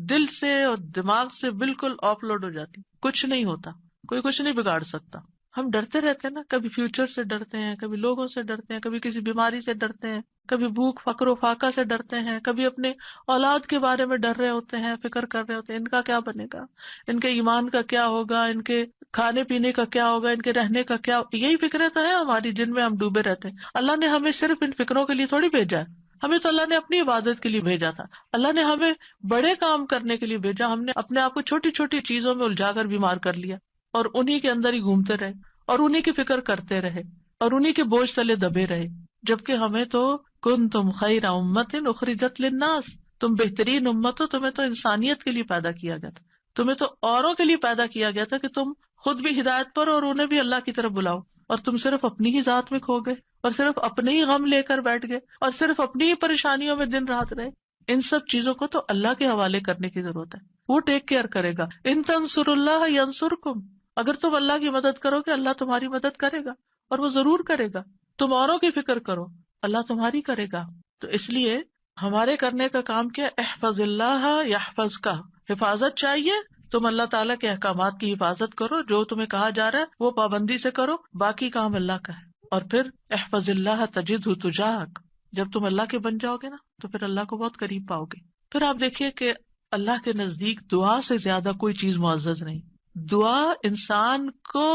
دل سے اور دماغ سے بالکل آف لوڈ ہو جاتی، کچھ نہیں ہوتا، کوئی کچھ نہیں بگاڑ سکتا. ہم ڈرتے رہتے ہیں نا، کبھی فیوچر سے ڈرتے ہیں، کبھی لوگوں سے ڈرتے ہیں، کبھی کسی بیماری سے ڈرتے ہیں، کبھی بھوک فقر و فاقہ سے ڈرتے ہیں، کبھی اپنے اولاد کے بارے میں ڈر رہے ہوتے ہیں، فکر کر رہے ہوتے ہیں ان کا کیا بنے گا، ان کے ایمان کا کیا ہوگا، ان کے کھانے پینے کا کیا ہوگا، ان کے رہنے کا کیا. یہی فکریں تو ہیں ہماری جن میں ہم ڈوبے رہتے ہیں. اللہ نے ہمیں صرف ان فکروں کے لیے تھوڑی بھیجا ہے، ہمیں تو اللہ نے اپنی عبادت کے لیے بھیجا تھا. اللہ نے ہمیں بڑے کام کرنے کے لیے بھیجا، ہم نے اپنے آپ کو چھوٹی چھوٹی چیزوں میں الجھا کر بیمار کر لیا اور انہی کے اندر ہی گھومتے رہے اور انہی کی فکر کرتے رہے اور انہی کے بوجھ تلے دبے رہے. جبکہ ہمیں تو کنتم خیر امت اخرجت للناس، تم بہترین امت ہو، تمہیں تو انسانیت کے لیے پیدا کیا گیا تھا، تمہیں تو اوروں کے لیے پیدا کیا گیا تھا کہ تم خود بھی ہدایت پر اور انہیں بھی اللہ کی طرف بلاؤ. اور تم صرف اپنی ہی ذات میں کھو گئے اور صرف اپنے ہی غم لے کر بیٹھ گئے اور صرف اپنی ہی پریشانیوں میں دن رات رہے. ان سب چیزوں کو تو اللہ کے حوالے کرنے کی ضرورت ہے، وہ ٹیک کیئر کرے گا. ان تنصروا اللہ ینصرکم، اگر تم اللہ کی مدد کرو گے اللہ تمہاری مدد کرے گا، اور وہ ضرور کرے گا. تم اوروں کی فکر کرو اللہ تمہاری کرے گا. تو اس لیے ہمارے کرنے کا کام کیا، احفظ اللہ یحفظک، حفاظت چاہیے. تم اللہ تعالیٰ کے احکامات کی حفاظت کرو، جو تمہیں کہا جا رہا ہے وہ پابندی سے کرو، باقی کام اللہ کا ہے. اور پھر احفظ اللہ تجدہ تجاہک، جب تم اللہ کے بن جاؤ گے نا تو پھر اللہ کو بہت قریب پاؤ گے. پھر آپ دیکھیے کہ اللہ کے نزدیک دعا سے زیادہ کوئی چیز معزز نہیں. دعا انسان کو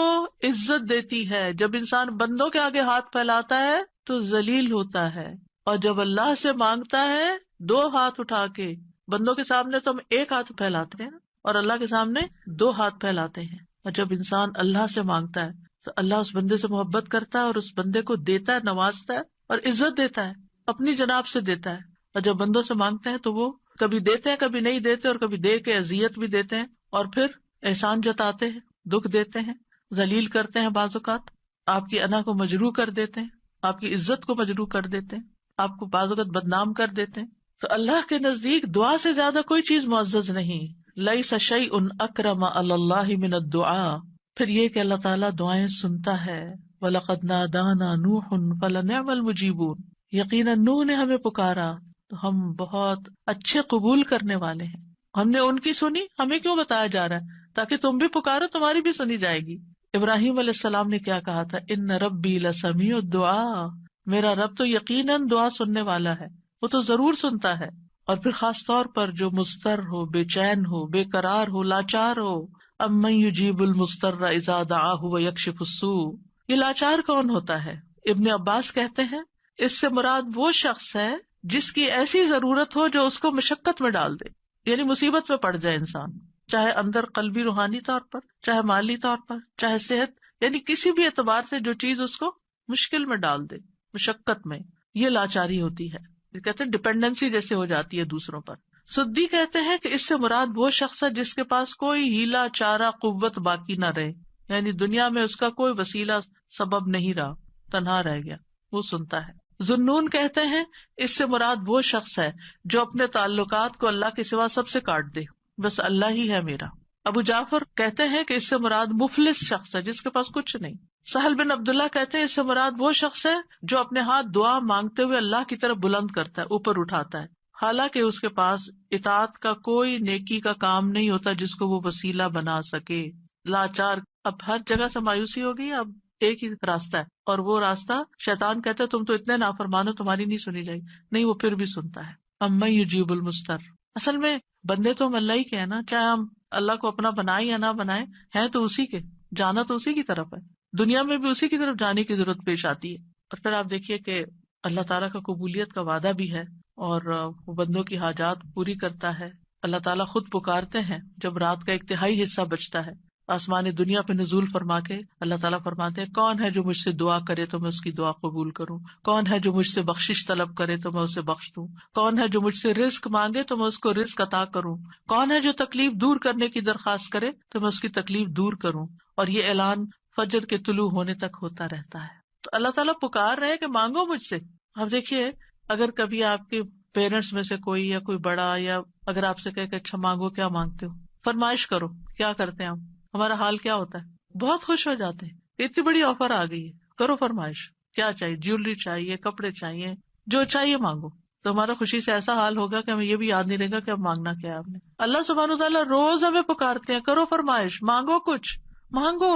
عزت دیتی ہے. جب انسان بندوں کے آگے ہاتھ پھیلاتا ہے تو ذلیل ہوتا ہے، اور جب اللہ سے مانگتا ہے دو ہاتھ اٹھا کے، بندوں کے سامنے تو ہم ایک ہاتھ پھیلاتے ہیں اور اللہ کے سامنے دو ہاتھ پھیلاتے ہیں. اور جب انسان اللہ سے مانگتا ہے تو اللہ اس بندے سے محبت کرتا ہے اور اس بندے کو دیتا ہے، نوازتا ہے اور عزت دیتا ہے، اپنی جناب سے دیتا ہے. اور جب بندوں سے مانگتے ہیں تو وہ کبھی دیتے ہیں کبھی نہیں دیتے، اور کبھی دے کے اذیت بھی دیتے ہیں، اور پھر احسان جتاتے ہیں، دکھ دیتے ہیں، ذلیل کرتے ہیں، بعض اوقات آپ کی انا کو مجروح کر دیتے ہیں، آپ کی عزت کو مجروح کر دیتے ہیں، آپ کو بعض اوقات بدنام کر دیتے ہیں. تو اللہ کے نزدیک دعا سے زیادہ کوئی چیز معزز نہیں. لیس شیء اکرم علی اللہ من الدعاء. پھر یہ کہ اللہ تعالیٰ دعائیں سنتا ہے. وَلَقَدْ نَادَانَا نُوحٌ فَلَنِعْمَ الْمُجِيبُونَ. یقیناً نوح نے ہمیں پکارا تو ہم بہت اچھے قبول کرنے والے ہیں. ہم نے ان کی سنی، ہمیں کیوں بتایا جا رہا ہے؟ تاکہ تم بھی پکارو، تمہاری بھی سنی جائے گی. ابراہیم علیہ السلام نے کیا کہا تھا، ان ربی لسمیع الدعاء. میرا رب تو یقیناً دعا سننے والا ہے، وہ تو ضرور سنتا ہے. اور پھر خاص طور پر جو مضطر ہو، بے چین ہو، بے قرار ہو، لاچار ہو. امن یجیب المضطر اذا دعاہ ویکشف السوء. یہ لاچار کون ہوتا ہے؟ ابن عباس کہتے ہیں اس سے مراد وہ شخص ہے جس کی ایسی ضرورت ہو جو اس کو مشقت میں ڈال دے، یعنی مصیبت میں پڑ جائے انسان، چاہے اندر قلبی روحانی طور پر، چاہے مالی طور پر، چاہے صحت، یعنی کسی بھی اعتبار سے جو چیز اس کو مشکل میں ڈال دے، مشقت میں. یہ لاچاری ہوتی ہے، کہتے ہیں ڈپینڈنسی جیسے ہو جاتی ہے دوسروں پر. سدی کہتے ہیں کہ اس سے مراد وہ شخص ہے جس کے پاس کوئی ہیلا چارہ قوت باقی نہ رہے، یعنی دنیا میں اس کا کوئی وسیلہ سبب نہیں رہا، تنہا رہ گیا، وہ سنتا ہے. ذنون کہتے ہیں اس سے مراد وہ شخص ہے جو اپنے تعلقات کو اللہ کے سوا سب سے کاٹ دے، بس اللہ ہی ہے میرا. ابو جعفر کہتے ہیں کہ اس سے مراد مفلس شخص ہے جس کے پاس کچھ نہیں. سہل بن عبداللہ کہتے ہیں اس سے مراد وہ شخص ہے جو اپنے ہاتھ دعا مانگتے ہوئے اللہ کی طرف بلند کرتا ہے، اوپر اٹھاتا ہے، حالانکہ اس کے پاس اطاعت کا کوئی نیکی کا کام نہیں ہوتا جس کو وہ وسیلہ بنا سکے. لاچار. اب ہر جگہ سے مایوسی ہو گئی، اب ایک ہی راستہ ہے، اور وہ راستہ شیطان کہتا ہے تم تو اتنے نافرمانو، تمہاری نہیں سنی جائے گی. نہیں، وہ پھر بھی سنتا ہے. امن یجیب المضطر. اصل میں بندے تو ہم اللہ ہی کے ہیں نا، چاہے ہم اللہ کو اپنا بنائیں یا نہ بنائیں، ہیں تو اسی کے، جانا تو اسی کی طرف ہے، دنیا میں بھی اسی کی طرف جانے کی ضرورت پیش آتی ہے. اور پھر آپ دیکھیے کہ اللہ تعالیٰ کا قبولیت کا وعدہ بھی ہے، اور وہ بندوں کی حاجات پوری کرتا ہے. اللہ تعالیٰ خود پکارتے ہیں جب رات کا ایک تہائی حصہ بچتا ہے، آسمانی دنیا پہ نزول فرما کے اللہ تعالیٰ فرماتے ہیں کون ہے جو مجھ سے دعا کرے تو میں اس کی دعا قبول کروں، کون ہے جو مجھ سے بخشش طلب کرے تو میں اسے بخش دوں، کون ہے جو مجھ سے رزق مانگے تو میں اس کو رزق عطا کروں، کون ہے جو تکلیف دور کرنے کی درخواست کرے تو میں اس کی تکلیف دور کروں۔ اور یہ اعلان فجر کے طلوع ہونے تک ہوتا رہتا ہے۔ تو اللہ تعالیٰ پکار رہے کہ مانگو مجھ سے۔ اب دیکھیے، اگر کبھی آپ کے پیرنٹس میں سے کوئی یا کوئی بڑا یا اگر آپ سے کہے کہ اچھا مانگو، کیا مانگتے ہو، فرمائش کرو، کیا کرتے ہیں ہم، ہمارا حال کیا ہوتا ہے؟ بہت خوش ہو جاتے ہیں، اتنی بڑی آفر آ گئی ہے، کرو فرمائش، کیا چاہیے، جیولری چاہیے، کپڑے چاہیے، جو چاہیے مانگو۔ تو ہمارا خوشی سے ایسا حال ہوگا کہ ہمیں یہ بھی یاد نہیں رہے گا کہ اب مانگنا کیا ہے آپ نے۔ اللہ سبحانہ وتعالیٰ روز ہمیں پکارتے ہیں کرو فرمائش، مانگو کچھ، مانگو،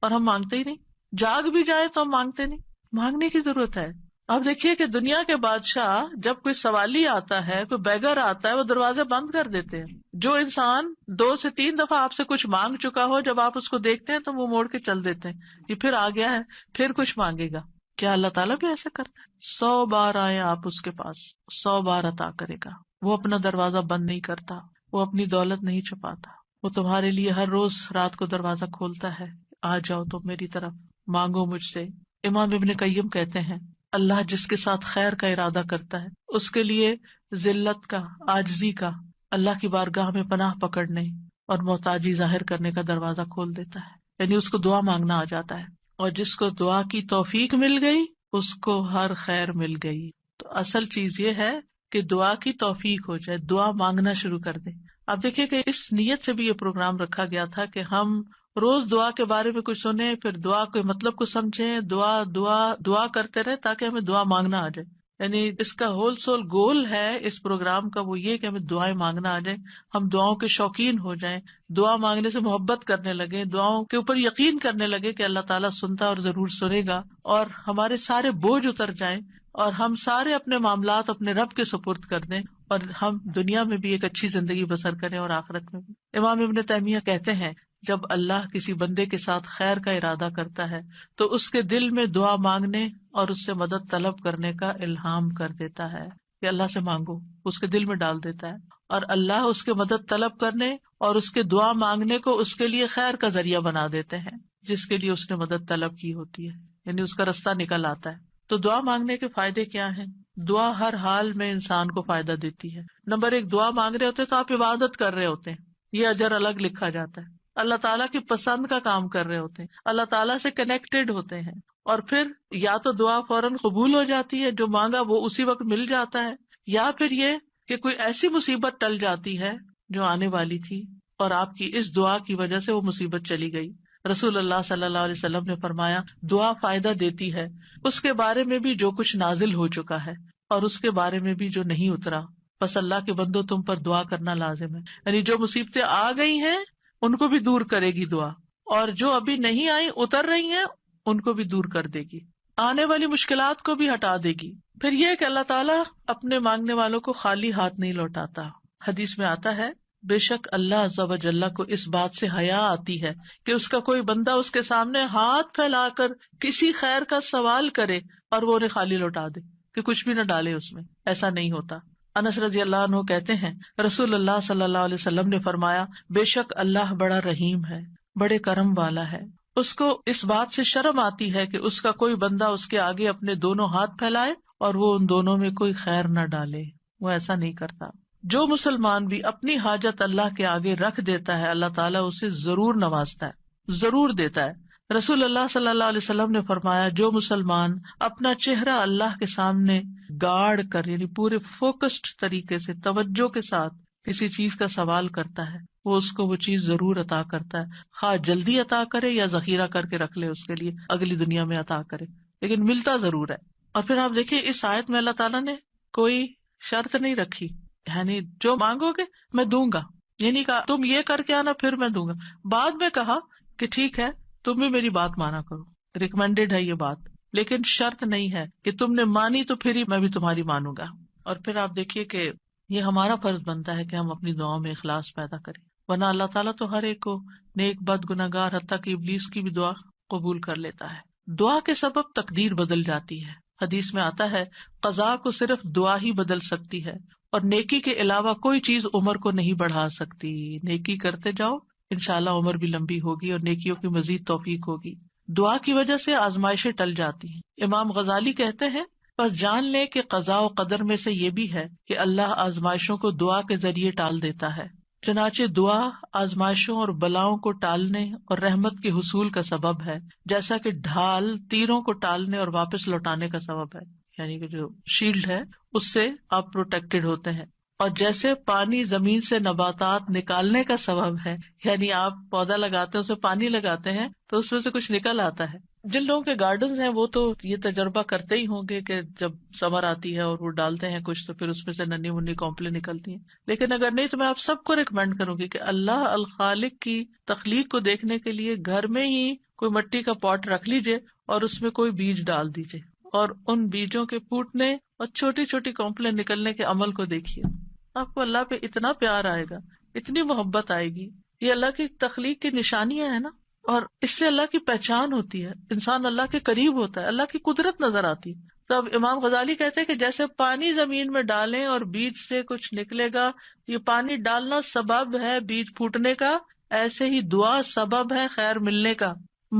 اور ہم مانگتے ہی نہیں۔ جاگ بھی جائے تو ہم مانگتے نہیں۔ مانگنے کی ضرورت ہے۔ اب دیکھیے کہ دنیا کے بادشاہ جب کوئی سوالی آتا ہے، کوئی بیگر آتا ہے، وہ دروازے بند کر دیتے ہیں۔ جو انسان 2 سے 3 دفعہ آپ سے کچھ مانگ چکا ہو، جب آپ اس کو دیکھتے ہیں تو وہ موڑ کے چل دیتے ہیں، یہ پھر آ گیا ہے، پھر کچھ مانگے گا۔ کیا اللہ تعالیٰ بھی ایسا کرتا ہے؟ 100 بار آئے آپ اس کے پاس، 100 بار عطا کرے گا۔ وہ اپنا دروازہ بند نہیں کرتا، وہ اپنی دولت نہیں چھپاتا، وہ تمہارے لیے ہر روز رات کو دروازہ کھولتا ہے، آ جاؤ تم میری طرف، مانگو مجھ سے۔ امام ابن قیم کہتے ہیں اللہ جس کے ساتھ خیر کا ارادہ کرتا ہے اس کے لیے ذلت کا، عاجزی کا، اللہ کی بارگاہ میں پناہ پکڑنے اور محتاجی ظاہر کرنے کا دروازہ کھول دیتا ہے، یعنی اس کو دعا مانگنا آ جاتا ہے۔ اور جس کو دعا کی توفیق مل گئی اس کو ہر خیر مل گئی۔ تو اصل چیز یہ ہے کہ دعا کی توفیق ہو جائے، دعا مانگنا شروع کر دیں۔ آپ دیکھیں کہ اس نیت سے بھی یہ پروگرام رکھا گیا تھا کہ ہم روز دعا کے بارے میں کچھ سنیں، پھر دعا کے مطلب کو سمجھیں، دعا دعا دعا کرتے رہے تاکہ ہمیں دعا مانگنا آ جائے۔ یعنی اس کا ہول سول گول ہے اس پروگرام کا، وہ یہ کہ ہمیں دعائیں مانگنا آ جائیں، ہم دعاؤں کے شوقین ہو جائیں، دعا مانگنے سے محبت کرنے لگے، دعاؤں کے اوپر یقین کرنے لگے کہ اللہ تعالیٰ سنتا اور ضرور سنے گا، اور ہمارے سارے بوجھ اتر جائیں اور ہم سارے اپنے معاملات اپنے رب کے سپرد کر دیں، اور ہم دنیا میں بھی ایک اچھی زندگی بسر کریں اور آخرت میں بھی۔ امام ابن تیمیہ کہتے ہیں جب اللہ کسی بندے کے ساتھ خیر کا ارادہ کرتا ہے تو اس کے دل میں دعا مانگنے اور اس سے مدد طلب کرنے کا الہام کر دیتا ہے کہ اللہ سے مانگو، اس کے دل میں ڈال دیتا ہے، اور اللہ اس کے مدد طلب کرنے اور اس کے دعا مانگنے کو اس کے لیے خیر کا ذریعہ بنا دیتے ہیں جس کے لیے اس نے مدد طلب کی ہوتی ہے، یعنی اس کا رستہ نکل آتا ہے۔ تو دعا مانگنے کے فائدے کیا ہیں؟ دعا ہر حال میں انسان کو فائدہ دیتی ہے۔ نمبر 1، دعا مانگ رہے ہوتے تو آپ عبادت کر رہے ہوتے ہیں، یہ اجر الگ لکھا جاتا ہے۔ اللہ تعالیٰ کی پسند کا کام کر رہے ہوتے ہیں، اللہ تعالیٰ سے کنیکٹڈ ہوتے ہیں، اور پھر یا تو دعا فوراً قبول ہو جاتی ہے، جو مانگا وہ اسی وقت مل جاتا ہے، یا پھر یہ کہ کوئی ایسی مصیبت ٹل جاتی ہے جو آنے والی تھی اور آپ کی اس دعا کی وجہ سے وہ مصیبت چلی گئی۔ رسول اللہ صلی اللہ علیہ وسلم نے فرمایا دعا فائدہ دیتی ہے اس کے بارے میں بھی جو کچھ نازل ہو چکا ہے اور اس کے بارے میں بھی جو نہیں اترا، بس اللہ کے بندو تم پر دعا کرنا لازم ہے۔ یعنی جو مصیبتیں آ گئی ہیں ان کو بھی دور کرے گی دعا، اور جو ابھی نہیں آئی اتر رہی ہیں ان کو بھی دور کر دے گی، آنے والی مشکلات کو بھی ہٹا دے گی۔ پھر یہ کہ اللہ تعالیٰ اپنے مانگنے والوں کو خالی ہاتھ نہیں لوٹاتا۔ حدیث میں آتا ہے بے شک اللہ عز و جل کو اس بات سے حیا آتی ہے کہ اس کا کوئی بندہ اس کے سامنے ہاتھ پھیلا کر کسی خیر کا سوال کرے اور وہ انہیں خالی لوٹا دے، کہ کچھ بھی نہ ڈالے اس میں، ایسا نہیں ہوتا۔ انس رضی اللہ عنہ کہتے ہیں رسول اللہ صلی اللہ علیہ وسلم نے فرمایا بے شک اللہ بڑا رحیم ہے، بڑے کرم والا ہے، اس کو اس بات سے شرم آتی ہے کہ اس کا کوئی بندہ اس کے آگے اپنے دونوں ہاتھ پھیلائے اور وہ ان دونوں میں کوئی خیر نہ ڈالے، وہ ایسا نہیں کرتا۔ جو مسلمان بھی اپنی حاجت اللہ کے آگے رکھ دیتا ہے اللہ تعالیٰ اسے ضرور نوازتا ہے، ضرور دیتا ہے۔ رسول اللہ صلی اللہ علیہ وسلم نے فرمایا جو مسلمان اپنا چہرہ اللہ کے سامنے گاڑ کر، یعنی پورے فوکسڈ طریقے سے توجہ کے ساتھ کسی چیز کا سوال کرتا ہے وہ اس کو وہ چیز ضرور عطا کرتا ہے، خواہ جلدی عطا کرے یا ذخیرہ کر کے رکھ لے اس کے لیے اگلی دنیا میں عطا کرے، لیکن ملتا ضرور ہے۔ اور پھر آپ دیکھیں اس آیت میں اللہ تعالیٰ نے کوئی شرط نہیں رکھی، یعنی جو مانگو گے میں دوں گا، یہ نہیں کہا تم یہ کر کے آنا پھر میں دوں گا، بعد میں کہا کہ ٹھیک ہے تم بھی میری بات مانا کرو، ریکمینڈیڈ ہے یہ بات، لیکن شرط نہیں ہے کہ تم نے مانی تو پھر ہی میں بھی تمہاری مانوں گا۔ اور پھر آپ دیکھیے کہ یہ ہمارا فرض بنتا ہے کہ ہم اپنی دعاؤں میں اخلاص پیدا کریں، ورنہ اللہ تعالیٰ تو ہر ایک کو نیک بد گناہگار حتیٰ کہ ابلیس کی بھی دعا قبول کر لیتا ہے۔ دعا کے سبب تقدیر بدل جاتی ہے، حدیث میں آتا ہے قضاء کو صرف دعا ہی بدل سکتی ہے، اور نیکی کے علاوہ کوئی چیز عمر کو نہیں بڑھا سکتی. نیکی کرتے جاؤ، انشاءاللہ عمر بھی لمبی ہوگی اور نیکیوں کی مزید توفیق ہوگی. دعا کی وجہ سے آزمائشیں ٹل جاتی ہیں. امام غزالی کہتے ہیں بس جان لے کہ قضاء و قدر میں سے یہ بھی ہے کہ اللہ آزمائشوں کو دعا کے ذریعے ٹال دیتا ہے. چنانچہ دعا آزمائشوں اور بلاؤں کو ٹالنے اور رحمت کے حصول کا سبب ہے، جیسا کہ ڈھال تیروں کو ٹالنے اور واپس لوٹانے کا سبب ہے. یعنی کہ جو شیلڈ ہے اس سے آپ پروٹیکٹڈ ہوتے ہیں. اور جیسے پانی زمین سے نباتات نکالنے کا سبب ہے، یعنی آپ پودا لگاتے ہیں اس میں پانی لگاتے ہیں تو اس میں سے کچھ نکل آتا ہے. جن لوگوں کے گارڈنز ہیں وہ تو یہ تجربہ کرتے ہی ہوں گے کہ جب سمر آتی ہے اور وہ ڈالتے ہیں کچھ تو پھر اس میں سے ننھی منی کونپلیں نکلتی ہیں. لیکن اگر نہیں تو میں آپ سب کو ریکمینڈ کروں گی کہ اللہ الخالق کی تخلیق کو دیکھنے کے لیے گھر میں ہی کوئی مٹی کا پاٹ رکھ لیجئے اور اس میں کوئی بیج ڈال دیجئے اور ان بیجوں کے پھوٹنے اور چھوٹی چھوٹی کونپلیں نکلنے کے عمل کو دیکھیے. آپ کو اللہ پہ اتنا پیار آئے گا، اتنی محبت آئے گی. یہ اللہ کی تخلیق کی نشانیاں ہیں نا، اور اس سے اللہ کی پہچان ہوتی ہے. انسان اللہ کے قریب ہوتا ہے، اللہ کی قدرت نظر آتی. تو اب امام غزالی کہتے ہیں کہ جیسے پانی زمین میں ڈالیں اور بیج سے کچھ نکلے گا، یہ پانی ڈالنا سبب ہے بیج پھوٹنے کا، ایسے ہی دعا سبب ہے خیر ملنے کا.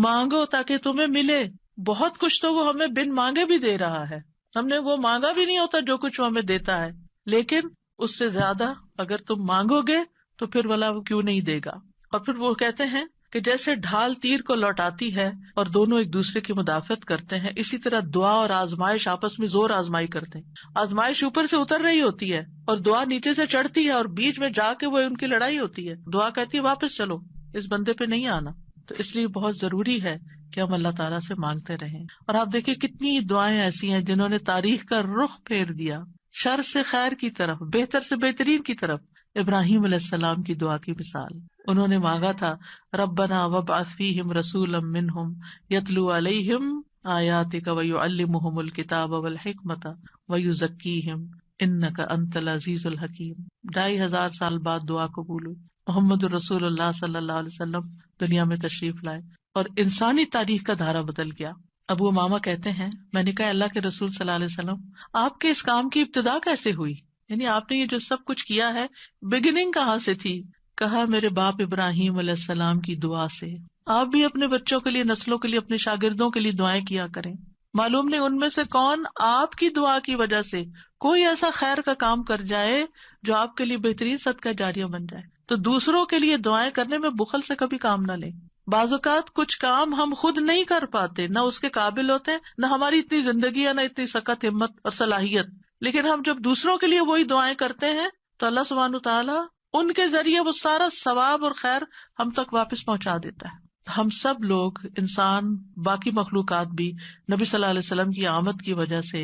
مانگو تاکہ تمہیں ملے. بہت کچھ تو وہ ہمیں بن مانگے بھی دے رہا ہے، ہم نے وہ مانگا بھی نہیں ہوتا جو کچھ وہ ہمیں دیتا ہے، لیکن اس سے زیادہ اگر تم مانگو گے تو پھر والا وہ کیوں نہیں دے گا. اور پھر وہ کہتے ہیں کہ جیسے ڈھال تیر کو لوٹاتی ہے اور دونوں ایک دوسرے کی مدافعت کرتے ہیں، اسی طرح دعا اور آزمائش آپس میں زور آزمائی کرتے ہیں. آزمائش اوپر سے اتر رہی ہوتی ہے اور دعا نیچے سے چڑھتی ہے اور بیچ میں جا کے وہ ان کی لڑائی ہوتی ہے. دعا کہتی ہے واپس چلو، اس بندے پہ نہیں آنا. تو اس لیے بہت ضروری ہے کہ ہم اللہ تعالیٰ سے مانگتے رہیں. اور آپ دیکھیں کتنی دعائیں ایسی ہیں جنہوں نے تاریخ کا رخ پھیر دیا، شر سے خیر کی طرف، بہتر سے بہترین کی طرف. ابراہیم علیہ السلام کی دعا کی مثال، انہوں نے مانگا تھا ربنا وابعث فیہم رسولا منہم یتلو علیہم آیاتک ویعلمہم الکتاب والحکمت ویزکیہم انک انت العزیز الحکیم. 2500 سال بعد دعا قبول ہوئی. محمد الرسول اللہ صلی اللہ علیہ وسلم دنیا میں تشریف لائے اور انسانی تاریخ کا دھارا بدل گیا. ابو امامہ کہتے ہیں میں نے کہا اللہ کے رسول صلی اللہ علیہ وسلم آپ کے اس کام کی ابتدا کیسے ہوئی، یعنی آپ نے یہ جو سب کچھ کیا ہے بگننگ کہاں سے تھی؟ کہا میرے باپ ابراہیم علیہ السلام کی دعا سے. آپ بھی اپنے بچوں کے لیے، نسلوں کے لیے، اپنے شاگردوں کے لیے دعائیں کیا کریں. معلوم نہیں ان میں سے کون آپ کی دعا کی وجہ سے کوئی ایسا خیر کا کام کر جائے جو آپ کے لیے بہترین صدقہ جاریہ بن جائے. تو دوسروں کے لیے دعائیں کرنے میں بخل سے کبھی کام نہ لیں. بعض اوقات کچھ کام ہم خود نہیں کر پاتے، نہ اس کے قابل ہوتے، نہ ہماری اتنی زندگی ہے، نہ اتنی سخت ہمت اور صلاحیت، لیکن ہم جب دوسروں کے لیے وہی دعائیں کرتے ہیں تو اللہ سبحانہ وتعالیٰ ان کے ذریعے وہ سارا ثواب اور خیر ہم تک واپس پہنچا دیتا ہے. ہم سب لوگ، انسان، باقی مخلوقات بھی نبی صلی اللہ علیہ وسلم کی آمد کی وجہ سے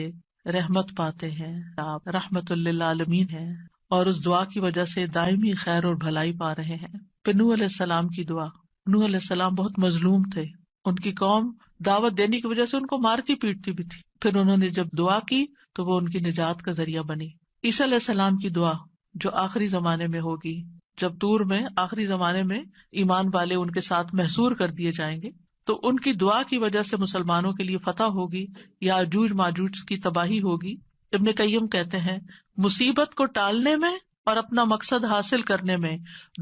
رحمت پاتے ہیں، آپ رحمت للعالمین ہیں، اور اس دعا کی وجہ سے دائمی خیر اور بھلائی پا رہے ہیں. پھر نوح علیہ السلام کی دعا. نوح علیہ السلام بہت مظلوم تھے، ان کی قوم دعوت دینے کی وجہ سے ان کو مارتی پیٹتی بھی تھی. پھر انہوں نے جب دعا کی تو وہ ان کی نجات کا ذریعہ بنی. عیسیٰ علیہ السلام کی دعا جو آخری زمانے میں ہوگی، جب طور میں آخری زمانے میں ایمان والے ان کے ساتھ محصور کر دیے جائیں گے، تو ان کی دعا کی وجہ سے مسلمانوں کے لیے فتح ہوگی، یاجوج ماجوج کی تباہی ہوگی. ابن قیم کہتے ہیں مصیبت کو ٹالنے میں اور اپنا مقصد حاصل کرنے میں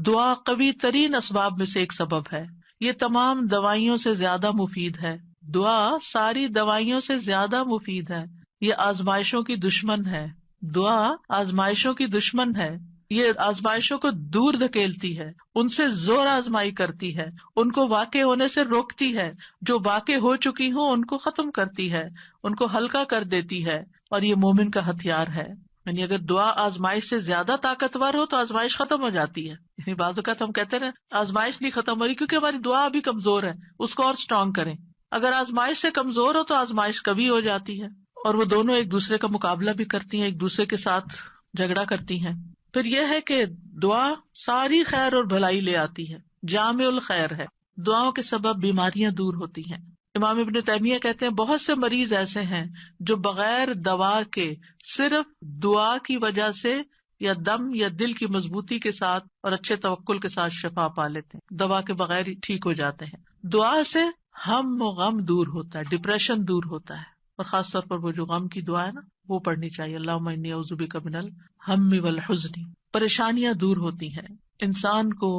دعا قوی ترین اسباب میں سے ایک سبب ہے. یہ تمام دوائیوں سے زیادہ مفید ہے. دعا ساری دوائیوں سے زیادہ مفید ہے. یہ آزمائشوں کی دشمن ہے. دعا آزمائشوں کی دشمن ہے. یہ آزمائشوں کو دور دھکیلتی ہے، ان سے زور آزمائی کرتی ہے، ان کو واقع ہونے سے روکتی ہے، جو واقع ہو چکی ہوں ان کو ختم کرتی ہے، ان کو ہلکا کر دیتی ہے، اور یہ مومن کا ہتھیار ہے. یعنی اگر دعا آزمائش سے زیادہ طاقتور ہو تو آزمائش ختم ہو جاتی ہے. یعنی بعض اوقات ہم کہتے ہیں آزمائش نہیں ختم ہو رہی کیونکہ ہماری دعا ابھی کمزور ہے، اس کو اور اسٹرانگ کریں. اگر آزمائش سے کمزور ہو تو آزمائش کبھی ہو جاتی ہے، اور وہ دونوں ایک دوسرے کا مقابلہ بھی کرتی ہیں، ایک دوسرے کے ساتھ جھگڑا کرتی ہیں. پھر یہ ہے کہ دعا ساری خیر اور بھلائی لے آتی ہے، جامع الخیر ہے. دعاؤں کے سبب بیماریاں دور ہوتی ہیں. امام ابن تیمیہ کہتے ہیں بہت سے مریض ایسے ہیں جو بغیر دوا کے صرف دعا کی وجہ سے یا دم یا دل کی مضبوطی کے ساتھ اور اچھے توکل کے ساتھ شفا پا لیتے ہیں، دوا کے بغیر ہی ٹھیک ہو جاتے ہیں. دعا سے ہم و غم دور ہوتا ہے، ڈپریشن دور ہوتا ہے، اور خاص طور پر وہ جو غم کی دعا ہے نا، وہ پڑھنی چاہیے. اللہم انی اعوذ بک من الہم والحزن. پریشانیاں دور ہوتی ہیں انسان کو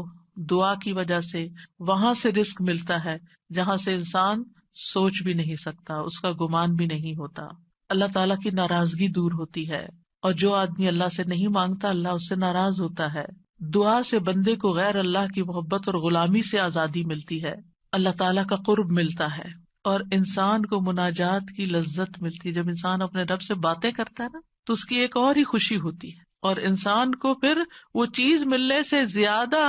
دعا کی وجہ سے. وہاں سے رزق ملتا ہے جہاں سے انسان سوچ بھی نہیں سکتا, اس کا گمان بھی نہیں ہوتا. اللہ تعالیٰ کی ناراضگی دور ہوتی ہے, اور جو آدمی اللہ سے نہیں مانگتا اللہ اس سے ناراض ہوتا ہے. دعا سے بندے کو غیر اللہ کی محبت اور غلامی سے آزادی ملتی ہے, اللہ تعالیٰ کا قرب ملتا ہے, اور انسان کو مناجات کی لذت ملتی ہے. جب انسان اپنے رب سے باتیں کرتا ہے نا تو اس کی ایک اور ہی خوشی ہوتی ہے, اور انسان کو پھر وہ چیز ملنے سے زیادہ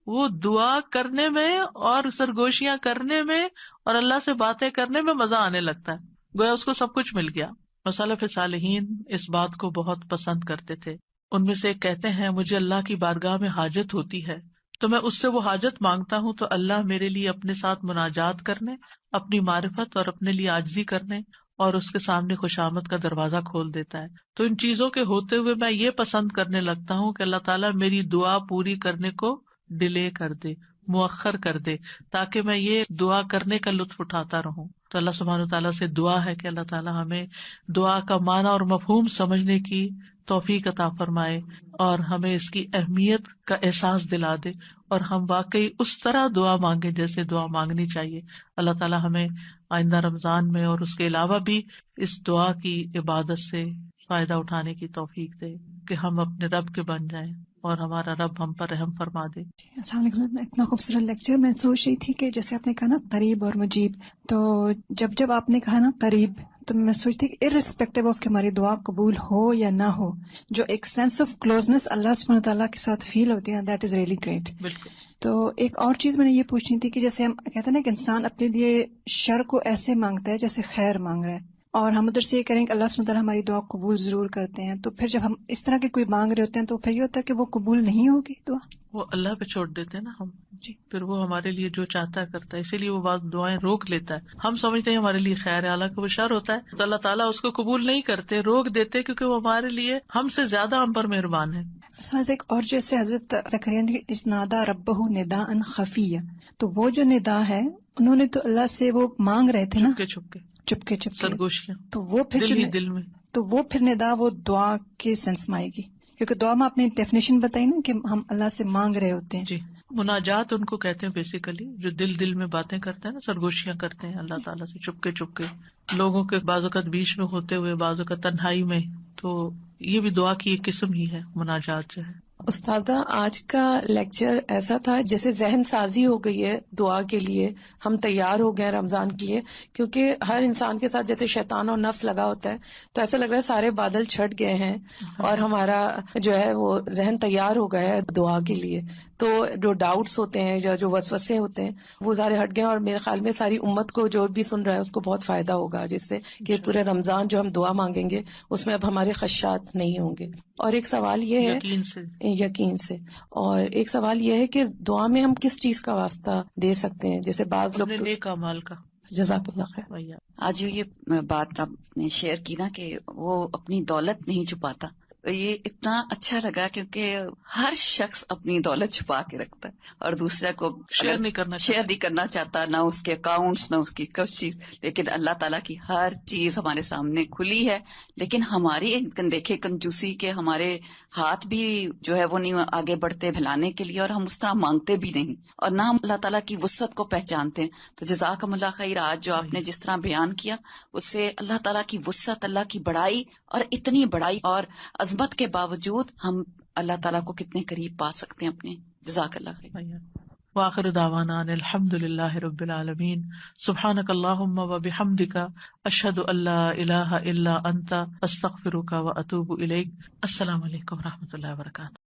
وہ دعا کرنے میں اور سرگوشیاں کرنے میں اور اللہ سے باتیں کرنے میں مزہ آنے لگتا ہے, گویا اس کو سب کچھ مل گیا. سلف صالحین اس بات کو بہت پسند کرتے تھے. ان میں سے ایک کہتے ہیں مجھے اللہ کی بارگاہ میں حاجت ہوتی ہے تو میں اس سے وہ حاجت مانگتا ہوں تو اللہ میرے لیے اپنے ساتھ مناجات کرنے, اپنی معرفت اور اپنے لیے عاجزی کرنے اور اس کے سامنے خوشامد کا دروازہ کھول دیتا ہے. تو ان چیزوں کے ہوتے ہوئے میں یہ پسند کرنے لگتا ہوں کہ اللہ تعالیٰ میری دعا پوری کرنے کو ڈیلے کر دے, مؤخر کر دے, تاکہ میں یہ دعا کرنے کا لطف اٹھاتا رہوں. تو اللہ سبحانہ وتعالیٰ سے دعا ہے کہ اللہ تعالیٰ ہمیں دعا کا معنی اور مفہوم سمجھنے کی توفیق عطا فرمائے اور ہمیں اس کی اہمیت کا احساس دلا دے, اور ہم واقعی اس طرح دعا مانگے جیسے دعا مانگنی چاہیے. اللہ تعالیٰ ہمیں آئندہ رمضان میں اور اس کے علاوہ بھی اس دعا کی عبادت سے فائدہ اٹھانے کی توفیق دے کہ ہم اپنے رب کے بن جائیں اور ہمارا رب ہم پر رحم فرما دے. السلام علیکم. اتنا خوبصورت لیکچر. میں سوچ رہی تھی کہ جیسے آپ نے کہا نا قریب اور مجیب, تو جب آپ نے کہا نا قریب تو میں سوچتی کہ ارسپیکٹو آف کہ ہماری دعا قبول ہو یا نہ ہو, جو ایک سینس آف کلوزنس اللہ سبحانہ تعالیٰ کے ساتھ فیل ہوتی ہے, دیٹ از ریئلی گریٹ. بالکل. تو ایک اور چیز میں نے یہ پوچھنی تھی کہ جیسے ہم کہتے ہیں نا کہ انسان اپنے لیے شر کو ایسے مانگتا ہے جیسے خیر مانگ رہا ہے, اور ہم ادھر سے یہ کریں کہ اللہ سبحانہ تعالیٰ ہماری دعا قبول ضرور کرتے ہیں, تو پھر جب ہم اس طرح کے کوئی مانگ رہے ہوتے ہیں تو پھر یہ ہوتا ہے کہ وہ قبول نہیں ہوگی دعا, وہ اللہ پہ چھوڑ دیتے ہیں نا ہم. جی. پھر وہ ہمارے لیے جو چاہتا ہے کرتا ہے, اسی لیے وہ بات دعائیں روک لیتا ہے. ہم سمجھتے ہیں ہمارے لیے خیر ہے, حالانکہ وہ شر ہوتا ہے, تو اللہ تعالیٰ اس کو قبول نہیں کرتے, روک دیتے, کیونکہ وہ ہمارے لیے ہم سے زیادہ ہم پر مہربان ہے. ایک اور جیسے حضرت زکریا نے اسنادا ربہ نداء خفیہ, تو وہ جو ندا ہے انہوں نے تو اللہ سے وہ مانگ رہے تھے نا چپکے سرگوشیاں, تو وہ پھر دل میں, تو وہ پھر ندا وہ دعا کے سینس میں آئے گی, کیونکہ دعا میں آپ نے ڈیفینیشن بتائی نا کہ ہم اللہ سے مانگ رہے ہوتے ہیں. جی. مناجات ان کو کہتے ہیں بیسیکلی جو دل میں باتیں کرتے ہیں نا, سرگوشیاں کرتے ہیں اللہ تعالیٰ سے چپکے لوگوں کے بعض اوقات بیچ میں ہوتے ہوئے, بعض اوقات تنہائی میں, تو یہ بھی دعا کی ایک قسم ہی ہے مناجات جو ہے. استاذہ آج کا لیکچر ایسا تھا جیسے ذہن سازی ہو گئی ہے دعا کے لیے, ہم تیار ہو گئے رمضان کے لیے, کیونکہ ہر انسان کے ساتھ جیسے شیطان اور نفس لگا ہوتا ہے, تو ایسا لگ رہا ہے سارے بادل چھٹ گئے ہیں اور ہمارا جو ہے وہ ذہن تیار ہو گیا ہے دعا کے لیے. تو جو ڈاؤٹس ہوتے ہیں یا جو وسوسے ہوتے ہیں وہ سارے ہٹ گئے, اور میرے خیال میں ساری امت کو جو بھی سن رہا ہے اس کو بہت فائدہ ہوگا, جس سے کہ پورے رمضان جو ہم دعا مانگیں گے اس میں اب ہمارے خدشات نہیں ہوں گے. اور ایک سوال یہ ہے یقین سے, اور ایک سوال یہ ہے کہ دعا میں ہم کس چیز کا واسطہ دے سکتے ہیں, جیسے بعض لوگ نیک اعمال کا. جزاک اللہ خیر. آج جو یہ بات آپ نے شیئر کی نا کہ وہ اپنی دولت نہیں چھپاتا, یہ اتنا اچھا لگا, کیونکہ ہر شخص اپنی دولت چھپا کے رکھتا ہے اور دوسرا کو شیئر نہیں کرنا چاہتا, نہ اس کے اکاؤنٹس نہ اس کی کچھ چیز. لیکن اللہ تعالیٰ کی ہر چیز ہمارے سامنے کھلی ہے, لیکن ہماری دیکھے کنجوسی کے ہمارے ہاتھ بھی جو ہے وہ نہیں آگے بڑھتے پھیلانے کے لیے, اور ہم اس طرح مانگتے بھی نہیں, اور نہ ہم اللہ تعالیٰ کی وسعت کو پہچانتے ہیں. تو جزاکم اللہ خیر, آج جو آپ نے جس طرح بیان کیا اس سے اللہ تعالیٰ کی وسعت, اللہ کی بڑائی, اور اتنی بڑائی اور عظمت کے باوجود ہم اللہ تعالیٰ کو کتنے قریب پا سکتے ہیں اپنے. جزاک اللہ خیر. وآخر دعوانا ان الحمد للہ رب العالمین. سبحانک اللہم و بحمدک, اشہد ان لا الہ الا انت, استغفرک و اتوب الیک. السلام علیکم و رحمۃ اللہ وبرکاتہ.